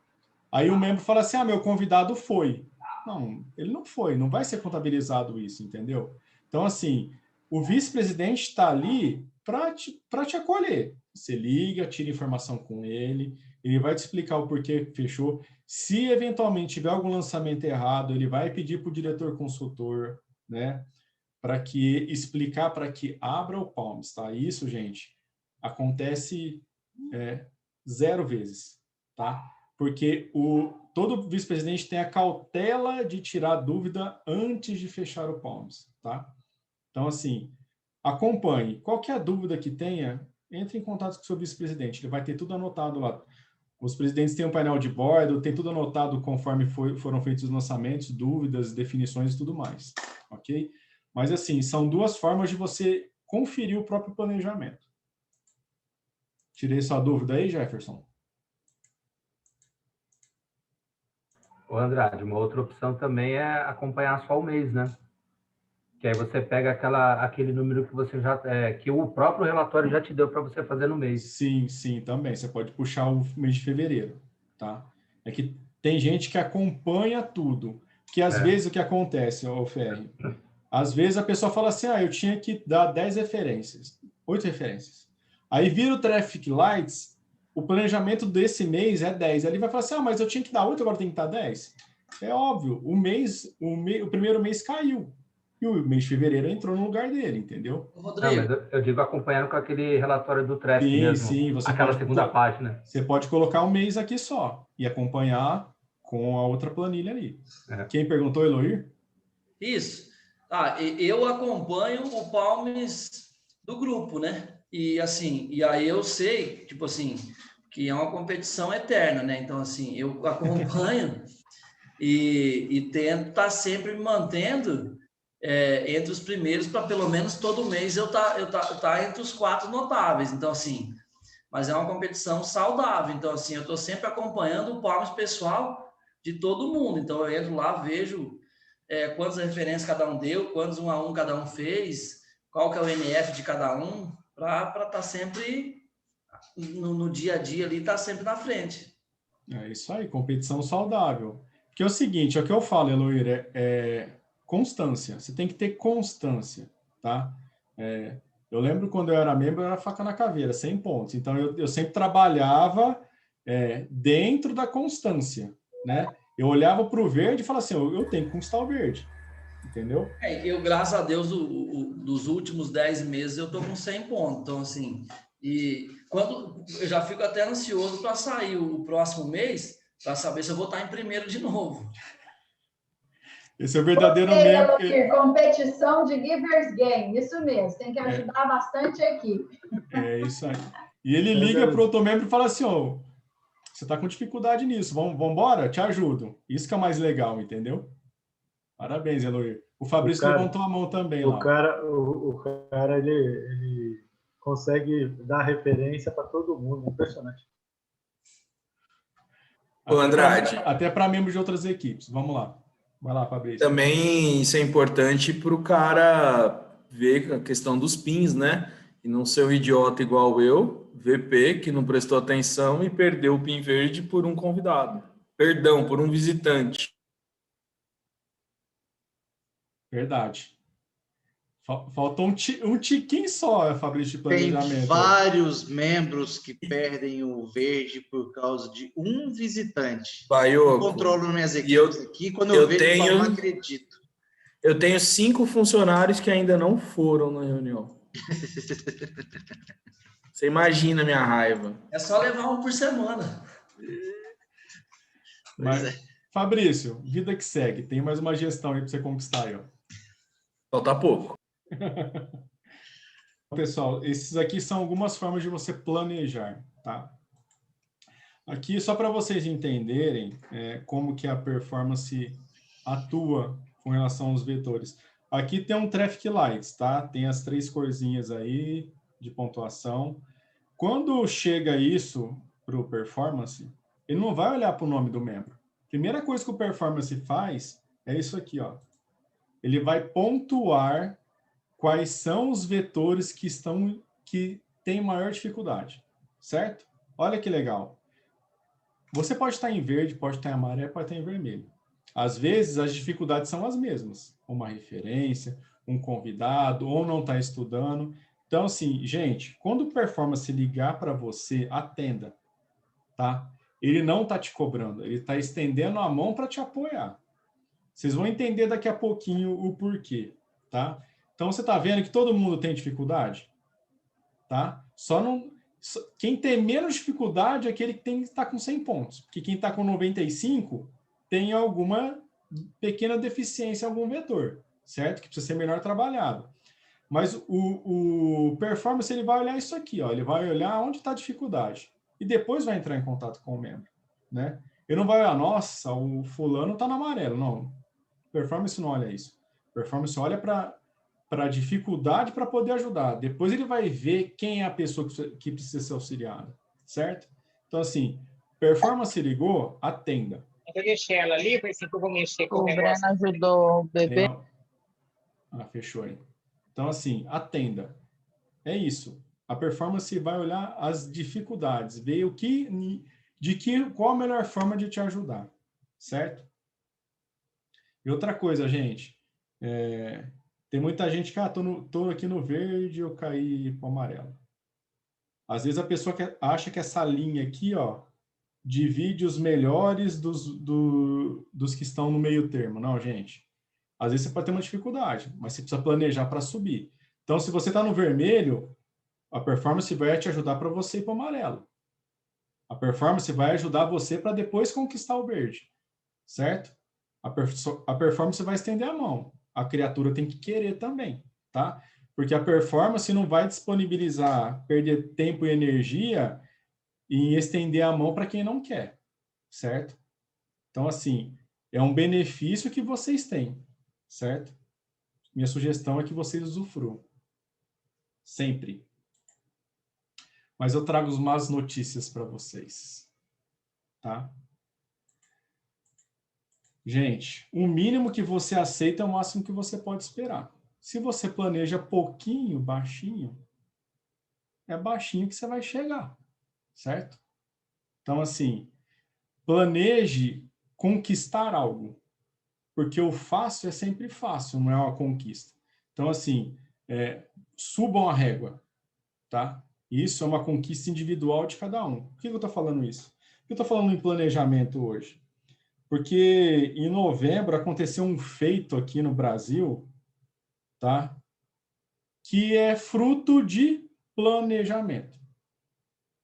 Aí o membro fala assim, meu convidado foi. Não, ele não foi, não vai ser contabilizado isso, entendeu? Então, assim, o vice-presidente está ali para te acolher. Você liga, tira informação com ele vai te explicar o porquê fechou. Se eventualmente tiver algum lançamento errado, ele vai pedir para o diretor consultor, né? Para que explicar para que abra o Palmas, tá? Isso, gente, acontece 0 vezes, tá? Porque todo vice-presidente tem a cautela de tirar dúvida antes de fechar o Palmas, tá? Então, assim, acompanhe. Qualquer dúvida que tenha, entre em contato com o seu vice-presidente. Ele vai ter tudo anotado lá. Os presidentes têm um painel de bordo, tem tudo anotado conforme foram feitos os lançamentos, dúvidas, definições e tudo mais, ok? Mas, assim, são 2 formas de você conferir o próprio planejamento. Tirei sua dúvida aí, Jefferson? Ô, Andrade, uma outra opção também é acompanhar só o mês, né? Que aí você pega aquele número que você já que o próprio relatório já te deu para você fazer no mês. Sim, também. Você pode puxar o mês de fevereiro, tá? É que tem gente que acompanha tudo. Que às vezes o que acontece, Ferri, às vezes a pessoa fala assim, eu tinha que dar 10 referências, 8 referências. Aí vira o Traffic Lights, o planejamento desse mês é 10. Aí ele vai falar assim, mas eu tinha que dar 8, agora tem que dar 10. É óbvio, o primeiro mês caiu. E o mês de fevereiro entrou no lugar dele, entendeu? Rodrigo. Não, mas eu digo acompanhando com aquele relatório do Traffic mesmo. Sim, você aquela segunda página. Você pode colocar um mês aqui só e acompanhar com a outra planilha ali. Quem perguntou, Eloir? Isso. Eu acompanho o Palmes do grupo, né? E assim, aí eu sei, tipo assim, que é uma competição eterna, né? Então, assim, eu acompanho e tento estar sempre me mantendo entre os primeiros, para pelo menos todo mês eu tá entre os 4 notáveis. Então, assim, mas é uma competição saudável. Então, assim, eu estou sempre acompanhando o Palmas pessoal de todo mundo. Então, eu entro lá, vejo quantas referências cada um deu, quantos 1 a 1 cada um fez, qual que é o NF de cada um, para estar sempre no dia a dia ali, estar sempre na frente. É isso aí, competição saudável. Porque é o seguinte, é o que eu falo, Eloíra, constância. Você tem que ter constância, tá? Eu lembro quando eu era membro, era faca na caveira, 100 pontos. Então, eu sempre trabalhava dentro da constância, né? Eu olhava para o verde e falava assim, eu tenho que conquistar o verde, entendeu? Eu, graças a Deus, dos últimos 10 meses, eu tô com 100 pontos. Então, assim, e quando eu já fico até ansioso para sair o próximo mês, para saber se eu vou estar em primeiro de novo. Esse é o verdadeiro membro. Competição de Givers Game, isso mesmo, tem que ajudar bastante a equipe. É isso aí. E ele liga para o outro membro e fala assim, você está com dificuldade nisso, vamos embora? Te ajudo. Isso que é o mais legal, entendeu? Parabéns, Eloy. O Fabrício levantou a mão também lá. O cara ele consegue dar referência para todo mundo, impressionante. Ô, Andrade. Até para membros de outras equipes. Vamos lá. Vai lá, Fabrício. Também isso é importante para o cara ver a questão dos pins, né? E não ser um idiota igual eu, VP, que não prestou atenção e perdeu o pin verde por um convidado. Perdão, por um visitante. Verdade. Faltou um tiquinho só, Fabrício, de planejamento. Tem vários membros que perdem o verde por causa de um visitante. Baioco, eu controlo minhas equipes aqui, quando eu vejo, eu não acredito. Eu tenho 5 funcionários que ainda não foram na reunião. Você imagina a minha raiva. É só levar um por semana. Mas, Fabrício, vida que segue. Tem mais uma gestão aí para você conquistar aí, ó. Falta pouco. Pessoal, esses aqui são algumas formas de você planejar, tá? Aqui, só para vocês entenderem como que a performance atua com relação aos vetores. Aqui tem um Traffic Lights, tá? Tem as 3 corzinhas aí de pontuação. Quando chega isso para o Performance, ele não vai olhar para o nome do membro. Primeira coisa que o Performance faz é isso aqui, ó. Ele vai pontuar quais são os vetores que têm maior dificuldade, certo? Olha que legal. Você pode estar em verde, pode estar em amarelo, pode estar em vermelho. Às vezes, as dificuldades são as mesmas. Uma referência, um convidado, ou não está estudando. Então, assim, gente, quando o Performance ligar para você, atenda, tá? Ele não está te cobrando, ele está estendendo a mão para te apoiar. Vocês vão entender daqui a pouquinho o porquê, tá? Então, você está vendo que todo mundo tem dificuldade? Tá? Quem tem menos dificuldade é aquele que está com 100 pontos. Porque quem está com 95 tem alguma pequena deficiência em algum vetor, certo? Que precisa ser melhor trabalhado. Mas o Performance, ele vai olhar isso aqui, ó. Ele vai olhar onde está a dificuldade. E depois vai entrar em contato com o membro, né? Ele não vai olhar, nossa, o fulano está no amarelo. Não. Performance não olha isso. Performance olha para a dificuldade para poder ajudar. Depois ele vai ver quem é a pessoa que precisa ser auxiliada, certo? Então, assim, Performance ligou, atenda. Eu deixei ela ali, foi assim que eu vou mexer com o Breno negócio. ajudou o bebê. Fechou aí. Então, assim, atenda. É isso. A Performance vai olhar as dificuldades, ver qual a melhor forma de te ajudar, certo? E outra coisa, gente, tem muita gente que, tô aqui no verde, eu caí para o amarelo. Às vezes a pessoa acha que essa linha aqui, ó, divide os melhores dos que estão no meio termo. Não, gente. Às vezes você pode ter uma dificuldade, mas você precisa planejar para subir. Então, se você está no vermelho, a Performance vai te ajudar para você ir para o amarelo. A Performance vai ajudar você para depois conquistar o verde, certo? A Performance vai estender a mão. A criatura tem que querer também, tá? Porque a Performance não vai disponibilizar, perder tempo e energia em estender a mão para quem não quer, certo? Então, assim, é um benefício que vocês têm, certo? Minha sugestão é que vocês usufruam. Sempre. Mas eu trago as más notícias para vocês, tá? Gente, o mínimo que você aceita é o máximo que você pode esperar. Se você planeja pouquinho, baixinho, é baixinho que você vai chegar, certo? Então, assim, planeje conquistar algo, porque o fácil é sempre fácil, não é uma conquista. Então, assim, subam a régua, tá? Isso é uma conquista individual de cada um. Por que eu estou falando isso? Por que eu estou falando em planejamento hoje? Porque em novembro aconteceu um feito aqui no Brasil, tá? Que é fruto de planejamento,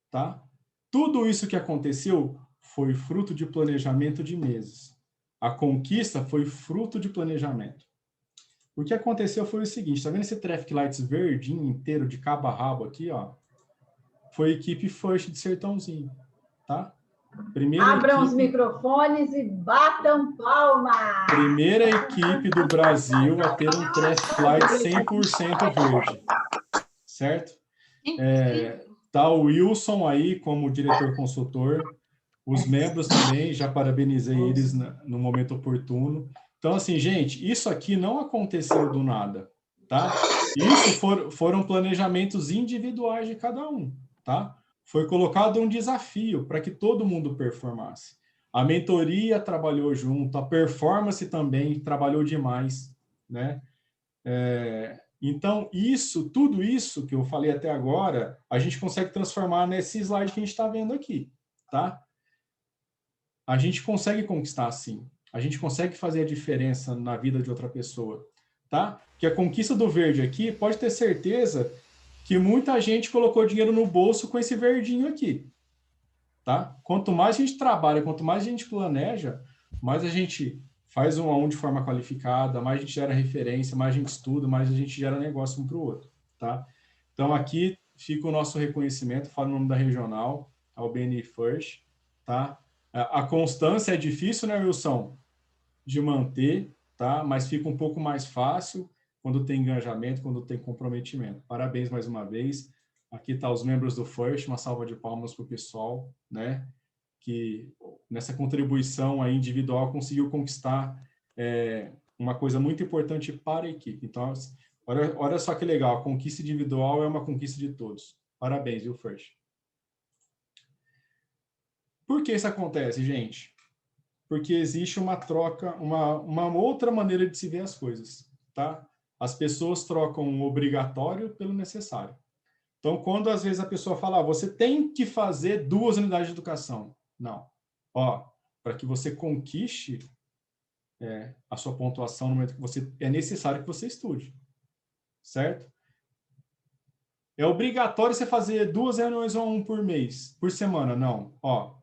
tá? Tudo isso que aconteceu foi fruto de planejamento de meses. A conquista foi fruto de planejamento. O que aconteceu foi o seguinte, tá vendo esse traffic lights verdinho inteiro de cabo a rabo aqui, ó? Foi a equipe First de Sertãozinho, tá? Abram os microfones e batam palmas! Primeira equipe do Brasil a ter um traffic light 100% verde, certo? Tá o Wilson aí como diretor consultor, os membros também, já parabenizei eles no momento oportuno. Então, assim, gente, isso aqui não aconteceu do nada, tá? Isso foram planejamentos individuais de cada um, tá? Foi colocado um desafio para que todo mundo performasse. A mentoria trabalhou junto, a performance também trabalhou demais, né? Então, tudo isso que eu falei até agora, a gente consegue transformar nesse slide que a gente está vendo aqui, tá? A gente consegue conquistar, sim. A gente consegue fazer a diferença na vida de outra pessoa, tá? Que a conquista do verde aqui, pode ter certeza que muita gente colocou dinheiro no bolso com esse verdinho aqui, tá? Quanto mais a gente trabalha, quanto mais a gente planeja, mais a gente faz um a um de forma qualificada, mais a gente gera referência, mais a gente estuda, mais a gente gera negócio um para o outro, tá? Então, aqui fica o nosso reconhecimento, falo o nome da regional, ao BNI First, tá? A constância é difícil, né, Wilson? De manter, tá? Mas fica um pouco mais fácil quando tem engajamento, quando tem comprometimento. Parabéns mais uma vez. Aqui tá os membros do First, uma salva de palmas para o pessoal, né? Que nessa contribuição aí individual conseguiu conquistar uma coisa muito importante para a equipe. Então, olha só que legal, a conquista individual é uma conquista de todos. Parabéns, viu, First? Por que isso acontece, gente? Porque existe uma troca, uma outra maneira de se ver as coisas, tá? As pessoas trocam o obrigatório pelo necessário. Então, quando às vezes a pessoa fala, você tem que fazer 2 unidades de educação. Não. Ó, para que você conquiste a sua pontuação no momento que você... É necessário que você estude. Certo? É obrigatório você fazer 2 reuniões ou 1 por mês, por semana. Não. Ó,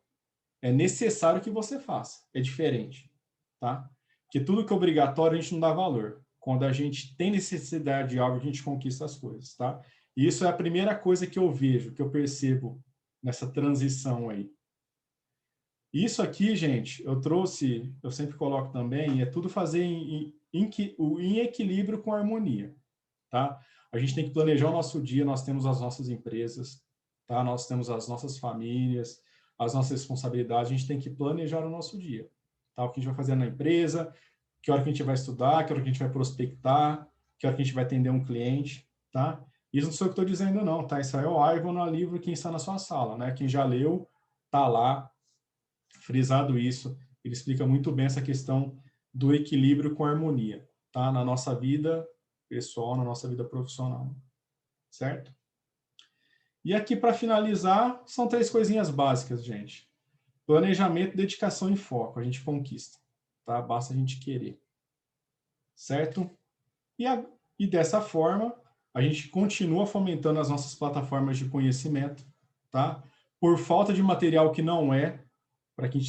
é necessário que você faça. É diferente. Tá? Porque tudo que é obrigatório a gente não dá valor. Quando a gente tem necessidade de algo, a gente conquista as coisas. Tá? E isso é a primeira coisa que eu vejo, que eu percebo nessa transição aí. Isso aqui, gente, eu sempre coloco também, é tudo fazer em equilíbrio com harmonia, tá? A gente tem que planejar o nosso dia, nós temos as nossas empresas, tá? Nós temos as nossas famílias, as nossas responsabilidades, a gente tem que planejar o nosso dia, tá? O que a gente vai fazer na empresa, que hora que a gente vai estudar, que hora que a gente vai prospectar, que hora que a gente vai atender um cliente, tá? Isso não sou eu que estou dizendo não, tá? Isso aí é o Ivan no livro Quem Está na Sua Sala, né? Quem já leu, tá lá, frisado isso, ele explica muito bem essa questão do equilíbrio com a harmonia, tá? Na nossa vida pessoal, na nossa vida profissional, certo? E aqui, para finalizar, são 3 coisinhas básicas, gente. Planejamento, dedicação e foco, a gente conquista, tá? Basta a gente querer, certo? E dessa forma, a gente continua fomentando as nossas plataformas de conhecimento, tá? Por falta de material que não para que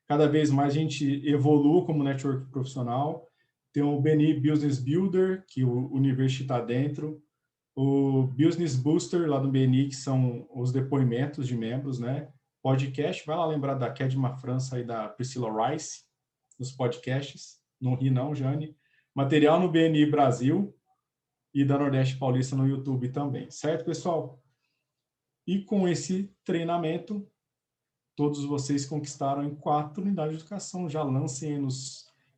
cada vez mais a gente evolua como network profissional. Tem o BNI Business Builder, que o University está dentro, o Business Booster, lá do BNI, que são os depoimentos de membros, né? Podcast, vai lá lembrar da Kedma França e da Priscilla Rice, nos podcasts, não ri não, Jane. Material no BNI Brasil e da Nordeste Paulista no YouTube também, certo, pessoal? E com esse treinamento, todos vocês conquistaram em 4 unidades de educação. Já lancem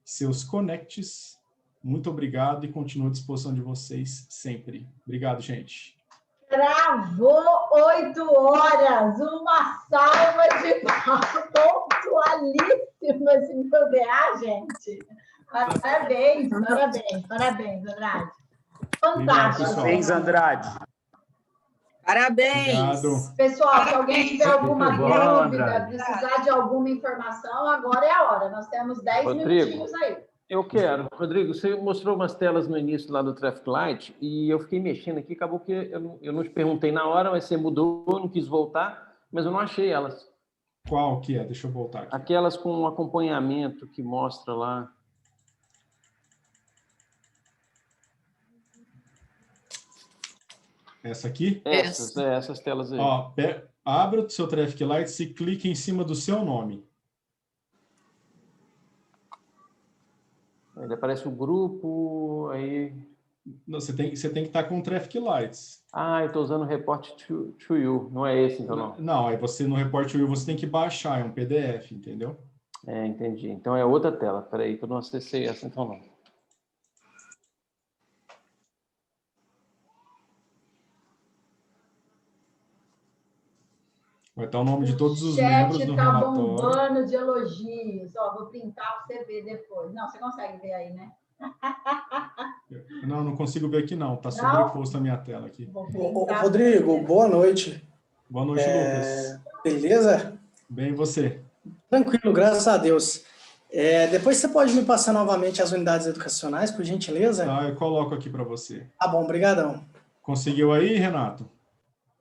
seus connects. Muito obrigado e continuo à disposição de vocês sempre. Obrigado, gente. Travou 8 horas. Uma salva de pontualíssima esse meu DA, gente. Parabéns, Andrade. Fantástico. Parabéns, Andrade. Parabéns. Obrigado. Pessoal, se alguém tiver alguma Muito bom, dúvida, Andrade. precisar de alguma informação, agora é a hora. Nós temos 10 Rodrigo. minutinhos aí. Eu quero. Rodrigo, você mostrou umas telas no início lá do Traffic Light e eu fiquei mexendo aqui, acabou que eu não te perguntei na hora, mas você mudou, eu não quis voltar, mas eu não achei elas. Qual que é? Deixa eu voltar aqui. Aquelas com um acompanhamento que mostra lá. Essa aqui? Essas telas aí. Ó, abra o seu Traffic Lights e clique em cima do seu nome. Ele aparece o grupo, aí... Não, você tem que estar com o Traffic Lights. Ah, eu estou usando o Report to You. Não é esse, então, não? Não, aí você no Report to You você tem que baixar, é um PDF, entendeu? Entendi. Então é outra tela. Peraí, que eu não acessei essa, então não. Vai estar o nome de todos os Chat membros do tá relatório. bombando de elogios. Ó, vou printar para você ver depois. Não, você consegue ver aí, né? Não consigo ver aqui não. Está sobreposto a minha tela aqui. Rodrigo, boa noite. Boa noite, Lucas. Beleza? Bem, e você? Tranquilo, graças a Deus. Depois você pode me passar novamente as unidades educacionais, por gentileza? Tá, eu coloco aqui para você. Tá bom, brigadão. Conseguiu aí, Renato?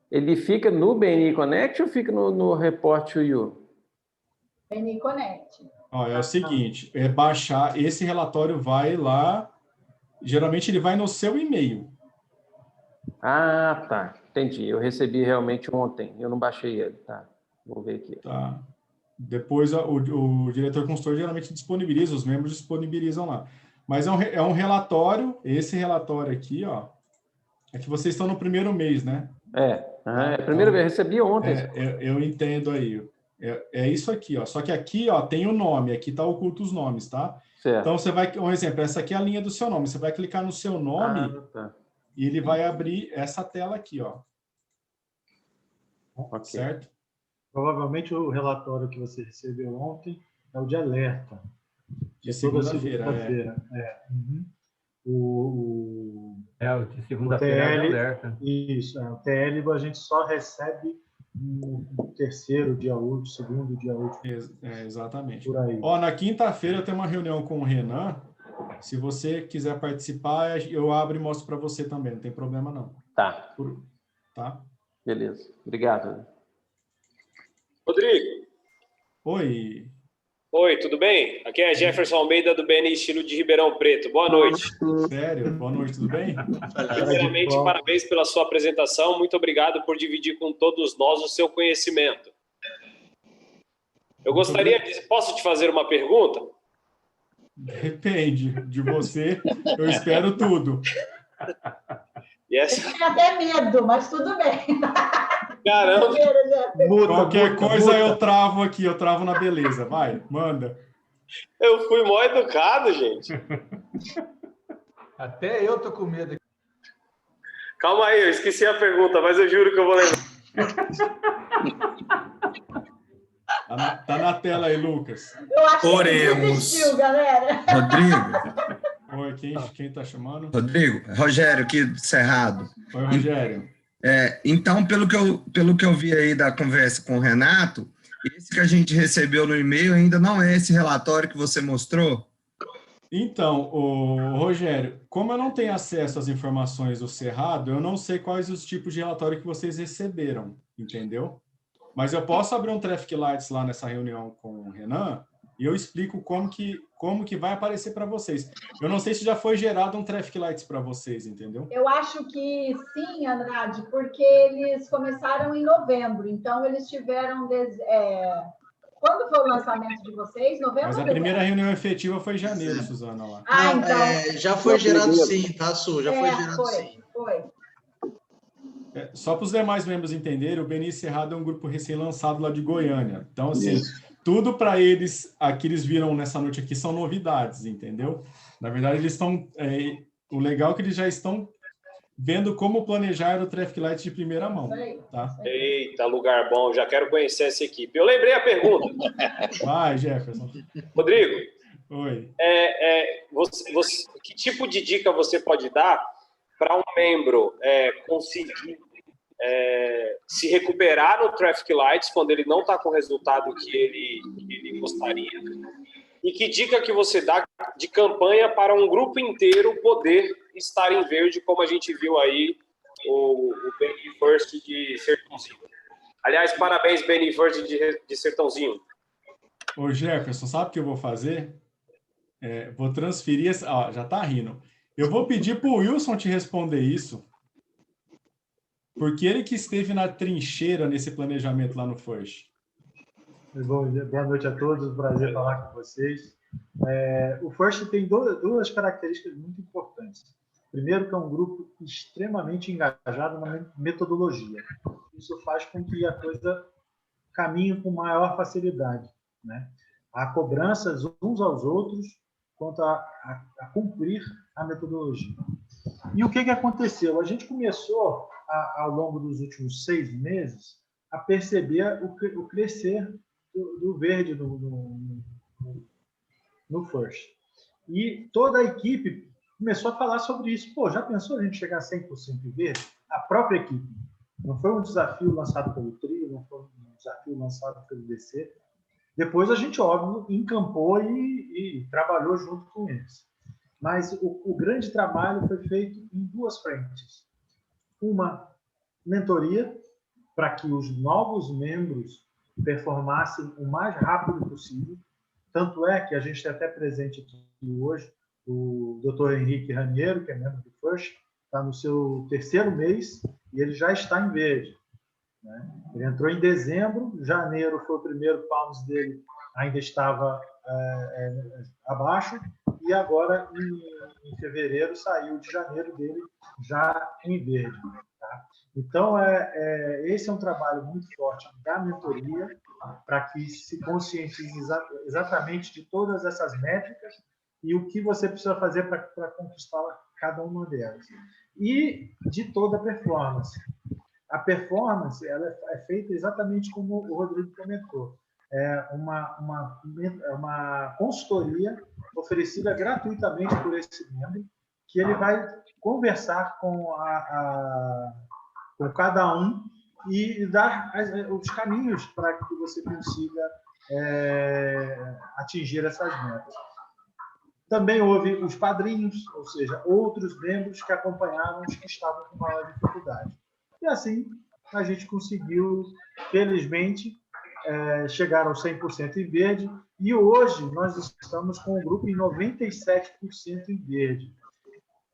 Ele fica no BNI Connect ou fica no Report to You? BNI Connect. Ó, é o seguinte, baixar, esse relatório vai lá, geralmente ele vai no seu e-mail. Ah, tá. Entendi. Eu recebi realmente ontem. Eu não baixei ele. Tá. Vou ver aqui. Tá. Depois o diretor consultor geralmente disponibiliza, os membros disponibilizam lá. Mas é um relatório, esse relatório aqui, ó, é que vocês estão no primeiro mês, né? É a primeira vez, recebi ontem. Eu entendo aí. É isso aqui, ó. Só que aqui, ó, tem o nome, aqui tá oculto os nomes, tá? Certo. Então você vai, um exemplo, essa aqui é a linha do seu nome. Você vai clicar no seu nome e ele vai abrir essa tela aqui, ó. Okay. Certo? Provavelmente o relatório que você recebeu ontem é o de alerta. De segunda-feira. O de segunda-feira é o alerta. Isso, o TL a gente só recebe no terceiro dia útil, segundo dia útil. Exatamente. Por aí. Ó, na quinta-feira eu tenho uma reunião com o Renan. Se você quiser participar, eu abro e mostro para você também, não tem problema não. Tá. Tá? Beleza. Obrigado. Rodrigo. Oi. Oi, tudo bem? Aqui é Jefferson Almeida, do BNI Estilo de Ribeirão Preto. Boa noite. Sério? Boa noite, tudo bem? Primeiramente, parabéns pela sua apresentação. Muito obrigado por dividir com todos nós o seu conhecimento. Eu gostaria de... Posso te fazer uma pergunta? Depende de você. Eu espero tudo. Eu tenho até medo, mas tudo bem. Caramba. Qualquer coisa eu travo aqui, eu travo na beleza. Vai, manda. Eu fui mó educado, gente. Até eu tô com medo. Calma aí, eu esqueci a pergunta, mas eu juro que eu vou lembrar. Tá na tela aí, Lucas. Eu acho que ele desistiu, galera. Rodrigo. Oi, quem tá chamando? Rodrigo, Rogério aqui do Cerrado. Oi, Rogério. Então, pelo que eu vi aí da conversa com o Renato, esse que a gente recebeu no e-mail ainda não é esse relatório que você mostrou? Então, Rogério, como eu não tenho acesso às informações do Cerrado, eu não sei quais os tipos de relatório que vocês receberam, entendeu? Mas eu posso abrir um Traffic Lights lá nessa reunião com o Renan e eu explico como que vai aparecer para vocês. Eu não sei se já foi gerado um Traffic Lights para vocês, entendeu? Eu acho que sim, Andrade, porque eles começaram em novembro, então eles tiveram... Quando foi o lançamento de vocês? Novembro? Mas a primeira reunião efetiva foi em janeiro, Suzana, lá. Então... já foi gerado sim, tá, Su? Já foi gerado sim. Foi. Só para os demais membros entenderem, o BNI Cerrado é um grupo recém-lançado lá de Goiânia. Então, assim, tudo para eles, que eles viram nessa noite aqui, são novidades, entendeu? Na verdade, eles estão... o legal é que eles já estão vendo como planejar o Traffic Light de primeira mão. Tá? Eita, lugar bom, já quero conhecer essa equipe. Eu lembrei a pergunta. Vai, Jefferson. Rodrigo, oi. Que tipo de dica você pode dar para um membro conseguir se recuperar no Traffic Lights quando ele não está com o resultado que ele gostaria? E que dica que você dá de campanha para um grupo inteiro poder estar em verde, como a gente viu aí o Benny First de Sertãozinho? Aliás, parabéns, Benny First de Sertãozinho. Ô, Jefferson, sabe o que eu vou fazer? Vou transferir... já está rindo. Eu vou pedir para o Wilson te responder isso, porque ele que esteve na trincheira nesse planejamento lá no First. Bom dia, boa noite a todos, prazer falar com vocês. O First tem duas características muito importantes. Primeiro, que é um grupo extremamente engajado na metodologia. Isso faz com que a coisa caminhe com maior facilidade, né? Há cobranças uns aos outros quanto a cumprir a metodologia. E o que aconteceu? A gente começou, ao longo dos últimos 6 meses, a perceber o crescer do verde no First. E toda a equipe começou a falar sobre isso. Pô, já pensou a gente chegar a 100% em verde? A própria equipe. Não foi um desafio lançado pelo Trio, não foi um desafio lançado pelo DC. Depois a gente, óbvio, encampou e trabalhou junto com eles. Mas o grande trabalho foi feito em 2 frentes. Uma mentoria para que os novos membros performassem o mais rápido possível. Tanto é que a gente tem até presente aqui hoje o Dr. Henrique Raniero, que é membro do First, está no seu 3º mês e ele já está em verde, né? Ele entrou em dezembro, janeiro foi o primeiro Palms dele, ainda estava abaixo, e agora em fevereiro saiu de janeiro dele já em verde. Tá? Então, esse é um trabalho muito forte da mentoria para que se conscientize exatamente de todas essas métricas e o que você precisa fazer para conquistar cada uma delas. E de toda a performance. A performance ela é feita exatamente como o Rodrigo comentou. É uma consultoria oferecida gratuitamente por esse membro, que ele vai conversar com cada um e dar os caminhos para que você consiga atingir essas metas. Também houve os padrinhos, ou seja, outros membros que acompanharam os que estavam com maior dificuldade. E assim, a gente conseguiu, felizmente, chegar aos 100% em verde. E hoje nós estamos com o grupo em 97% em verde,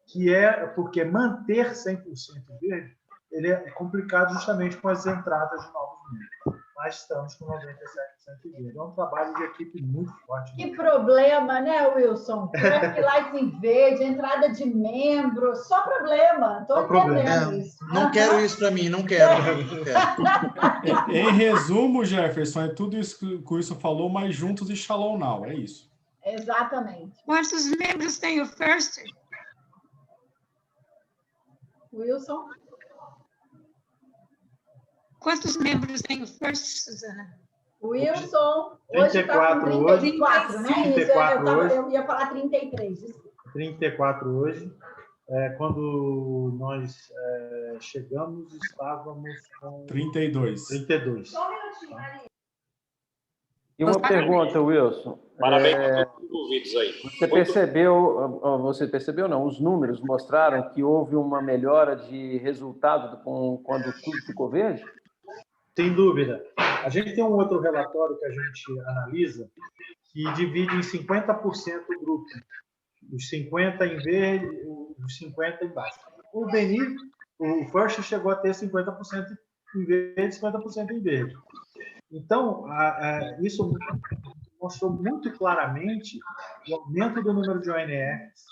que é porque manter 100% em verde ele é complicado justamente com as entradas de novos membros. Mas estamos com 97% em verde. É um trabalho de equipe muito forte. Que problema, né, Wilson? Traffic Lights em verde, entrada de membro, só problema. Estou entendendo isso. Não quero isso para mim, não quero. Em resumo, Jefferson, é tudo isso que o Wilson falou, mas juntos e Shalom Now, é isso. Exatamente. Quantos membros tem o First? Wilson? Quantos membros tem o First, Suzana? Wilson, hoje está com 34, né? 34 eu ia falar 33. 34 hoje. Quando nós chegamos, estávamos com 32. 32. Só um minutinho, Maria. E uma pergunta, Wilson. Parabéns por todos os vídeos aí. Você percebeu não? Os números mostraram que houve uma melhora de resultado quando tudo ficou verde? Sem dúvida. A gente tem um outro relatório que a gente analisa que divide em 50% o grupo. Os 50 em verde, os 50 em baixo. O Beni, o First chegou a ter 50% em verde e 50% em verde. Então, isso mostrou muito claramente o aumento do número de ONRs,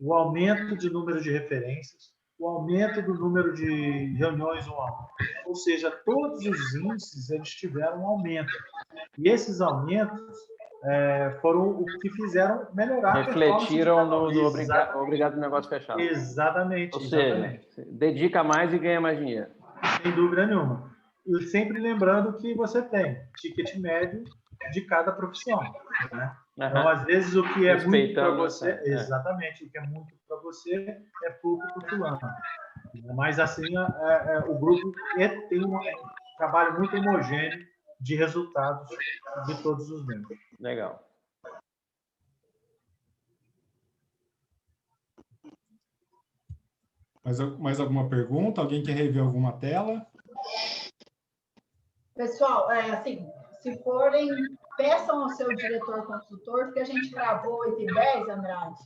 o aumento de número de referências, o aumento do número de reuniões one-on-one. Ou seja, todos os índices eles tiveram um aumento. E esses aumentos foram o que fizeram melhorar a refletiram no performance. obrigado do negócio fechado. Exatamente. Ou seja, dedica mais e ganha mais dinheiro. Sem dúvida nenhuma. E sempre lembrando que você tem ticket médio de cada profissão, né? Então, às vezes, o que é muito para você... Exatamente, o que é muito para você é pouco para o fulano. Mas, assim, o grupo tem um trabalho muito homogêneo de resultados de todos os membros. Legal. Mais alguma pergunta? Alguém quer rever alguma tela? Pessoal, assim, se forem, peçam ao seu diretor consultor, porque a gente gravou 8h10, Andrade,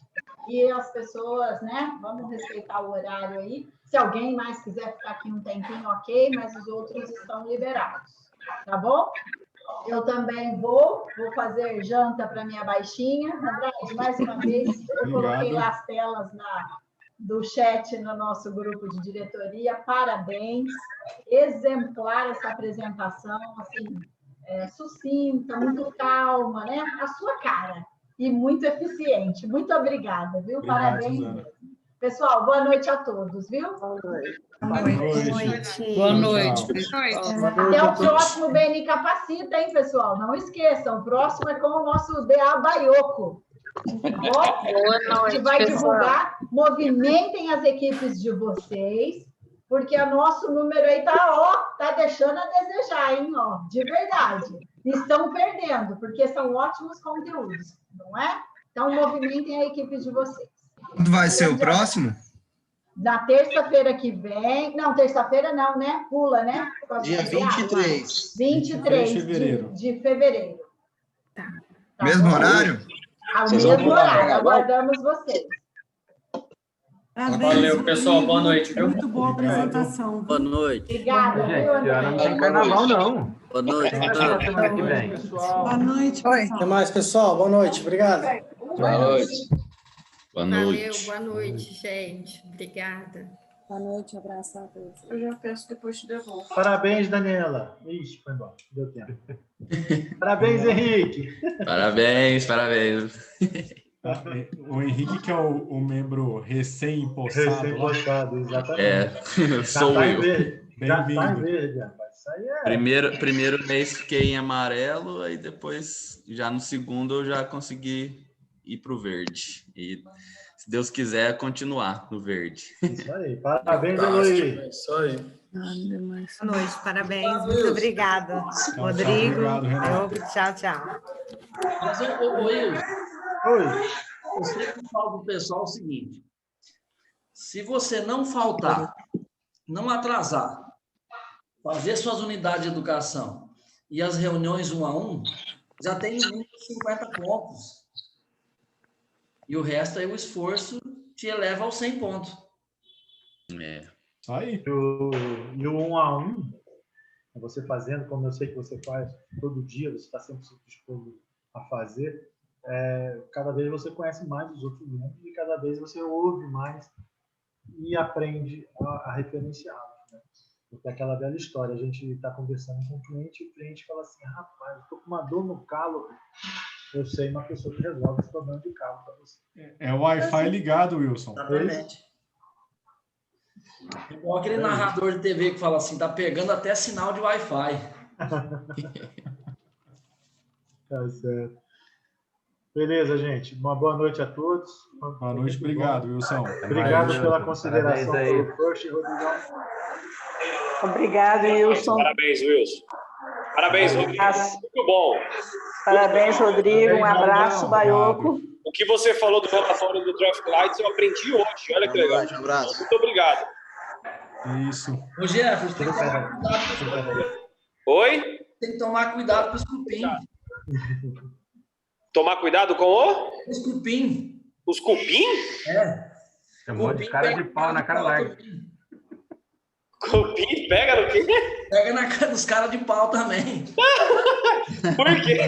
e as pessoas, né, vamos respeitar o horário aí. Se alguém mais quiser ficar aqui um tempinho, ok, mas os outros estão liberados, tá bom? Eu também vou fazer janta para minha baixinha. Andrade, mais uma vez, eu coloquei lá as telas do chat no nosso grupo de diretoria. Parabéns, exemplar essa apresentação, assim, sucinta, muito calma, né? A sua cara, e muito eficiente. Muito obrigada, viu? Obrigado, parabéns Suzana. mesmo. Pessoal, boa noite a todos, viu? Boa noite. Boa noite. Até o próximo BN Capacita, hein, pessoal? Não esqueçam, o próximo é com o nosso DA Baioco. A gente vai divulgar, movimentem as equipes de vocês, porque o nosso número aí tá deixando a desejar, hein, ó, de verdade. Estão perdendo, porque são ótimos conteúdos, não é? Então, movimentem a equipe de vocês. Quando vai ser o próximo? Na terça-feira que vem... Não, terça-feira não, né? Pula, né? Dia 23. 23 de fevereiro. Tá. Mesmo bom? horário? Ao mesmo horário. Aguardamos vocês. Valeu, pessoal. Boa noite. Muito boa a apresentação. Boa noite. Obrigada. Não tem carnaval, não. Boa noite. Semana que vem. Boa noite, pessoal. Até mais, pessoal. Boa noite. Obrigado. Boa noite. Boa noite. Valeu, boa noite, gente. Obrigada. Boa noite, abraço a todos. Eu já peço, depois te devolvo. Parabéns, Daniela. Ixi, foi embora. Deu tempo. Parabéns, Henrique. Parabéns. O Henrique, que é o membro recém-impostado. Recém-impostado, exatamente. Sou eu. Já está em verde, rapaz. Isso aí é... Primeiro mês fiquei em amarelo, aí depois, já no segundo, eu já consegui ir para o verde. E, se Deus quiser, continuar no verde. Isso aí. Parabéns, Eloy. Isso aí. Boa noite, parabéns. Muito obrigada, Rodrigo. Tchau, tchau. Mas, Will, Oi. eu sempre falo para o pessoal o seguinte: se você não faltar, não atrasar, fazer suas unidades de educação e as reuniões 1 a 1, já tem 50 pontos. E o resto aí, o esforço te eleva aos 100 pontos. Aí. E o 1 a 1, você fazendo, como eu sei que você faz todo dia, você está sempre se dispondo a fazer, cada vez você conhece mais os outros membros e cada vez você ouve mais e aprende a referenciá-los, né? Porque é aquela velha história, a gente está conversando com o cliente fala assim, rapaz, estou com uma dor no calo, eu sei uma pessoa que resolve esse problema de calo para você. É o Wi-Fi ligado, Wilson. Exatamente. Igual aquele narrador de TV que fala assim, tá pegando até sinal de Wi-Fi. Tá certo. Beleza, gente. Uma boa noite a todos. Boa noite, obrigado, Wilson. Obrigado pela consideração pelo First, Rodrigão. Obrigado, Wilson. Parabéns, Wilson. Parabéns, Rodrigo. Muito bom. Parabéns, Rodrigo. Um abraço, Baioco. O que você falou do relatório do Traffic Lights eu aprendi hoje. Olha que legal. Um abraço. Muito obrigado. Isso. Ô, Jefferson, tem que tomar cuidado com os cupim. Oi? Tem que tomar cuidado com os cupim. Tomar cuidado com os cupim. Os cupim? Chamou de cara de pau na cara larga. Cupim pega no quê? Pega nos caras de pau também. Por quê?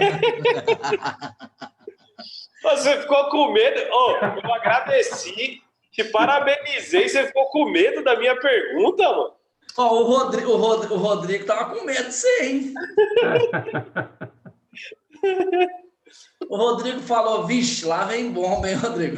Você ficou com medo? Eu agradeci, te parabenizei. Você ficou com medo da minha pergunta, mano? O Rodrigo tava com medo de você, hein? O Rodrigo falou, vixe, lá vem bomba, hein, Rodrigo?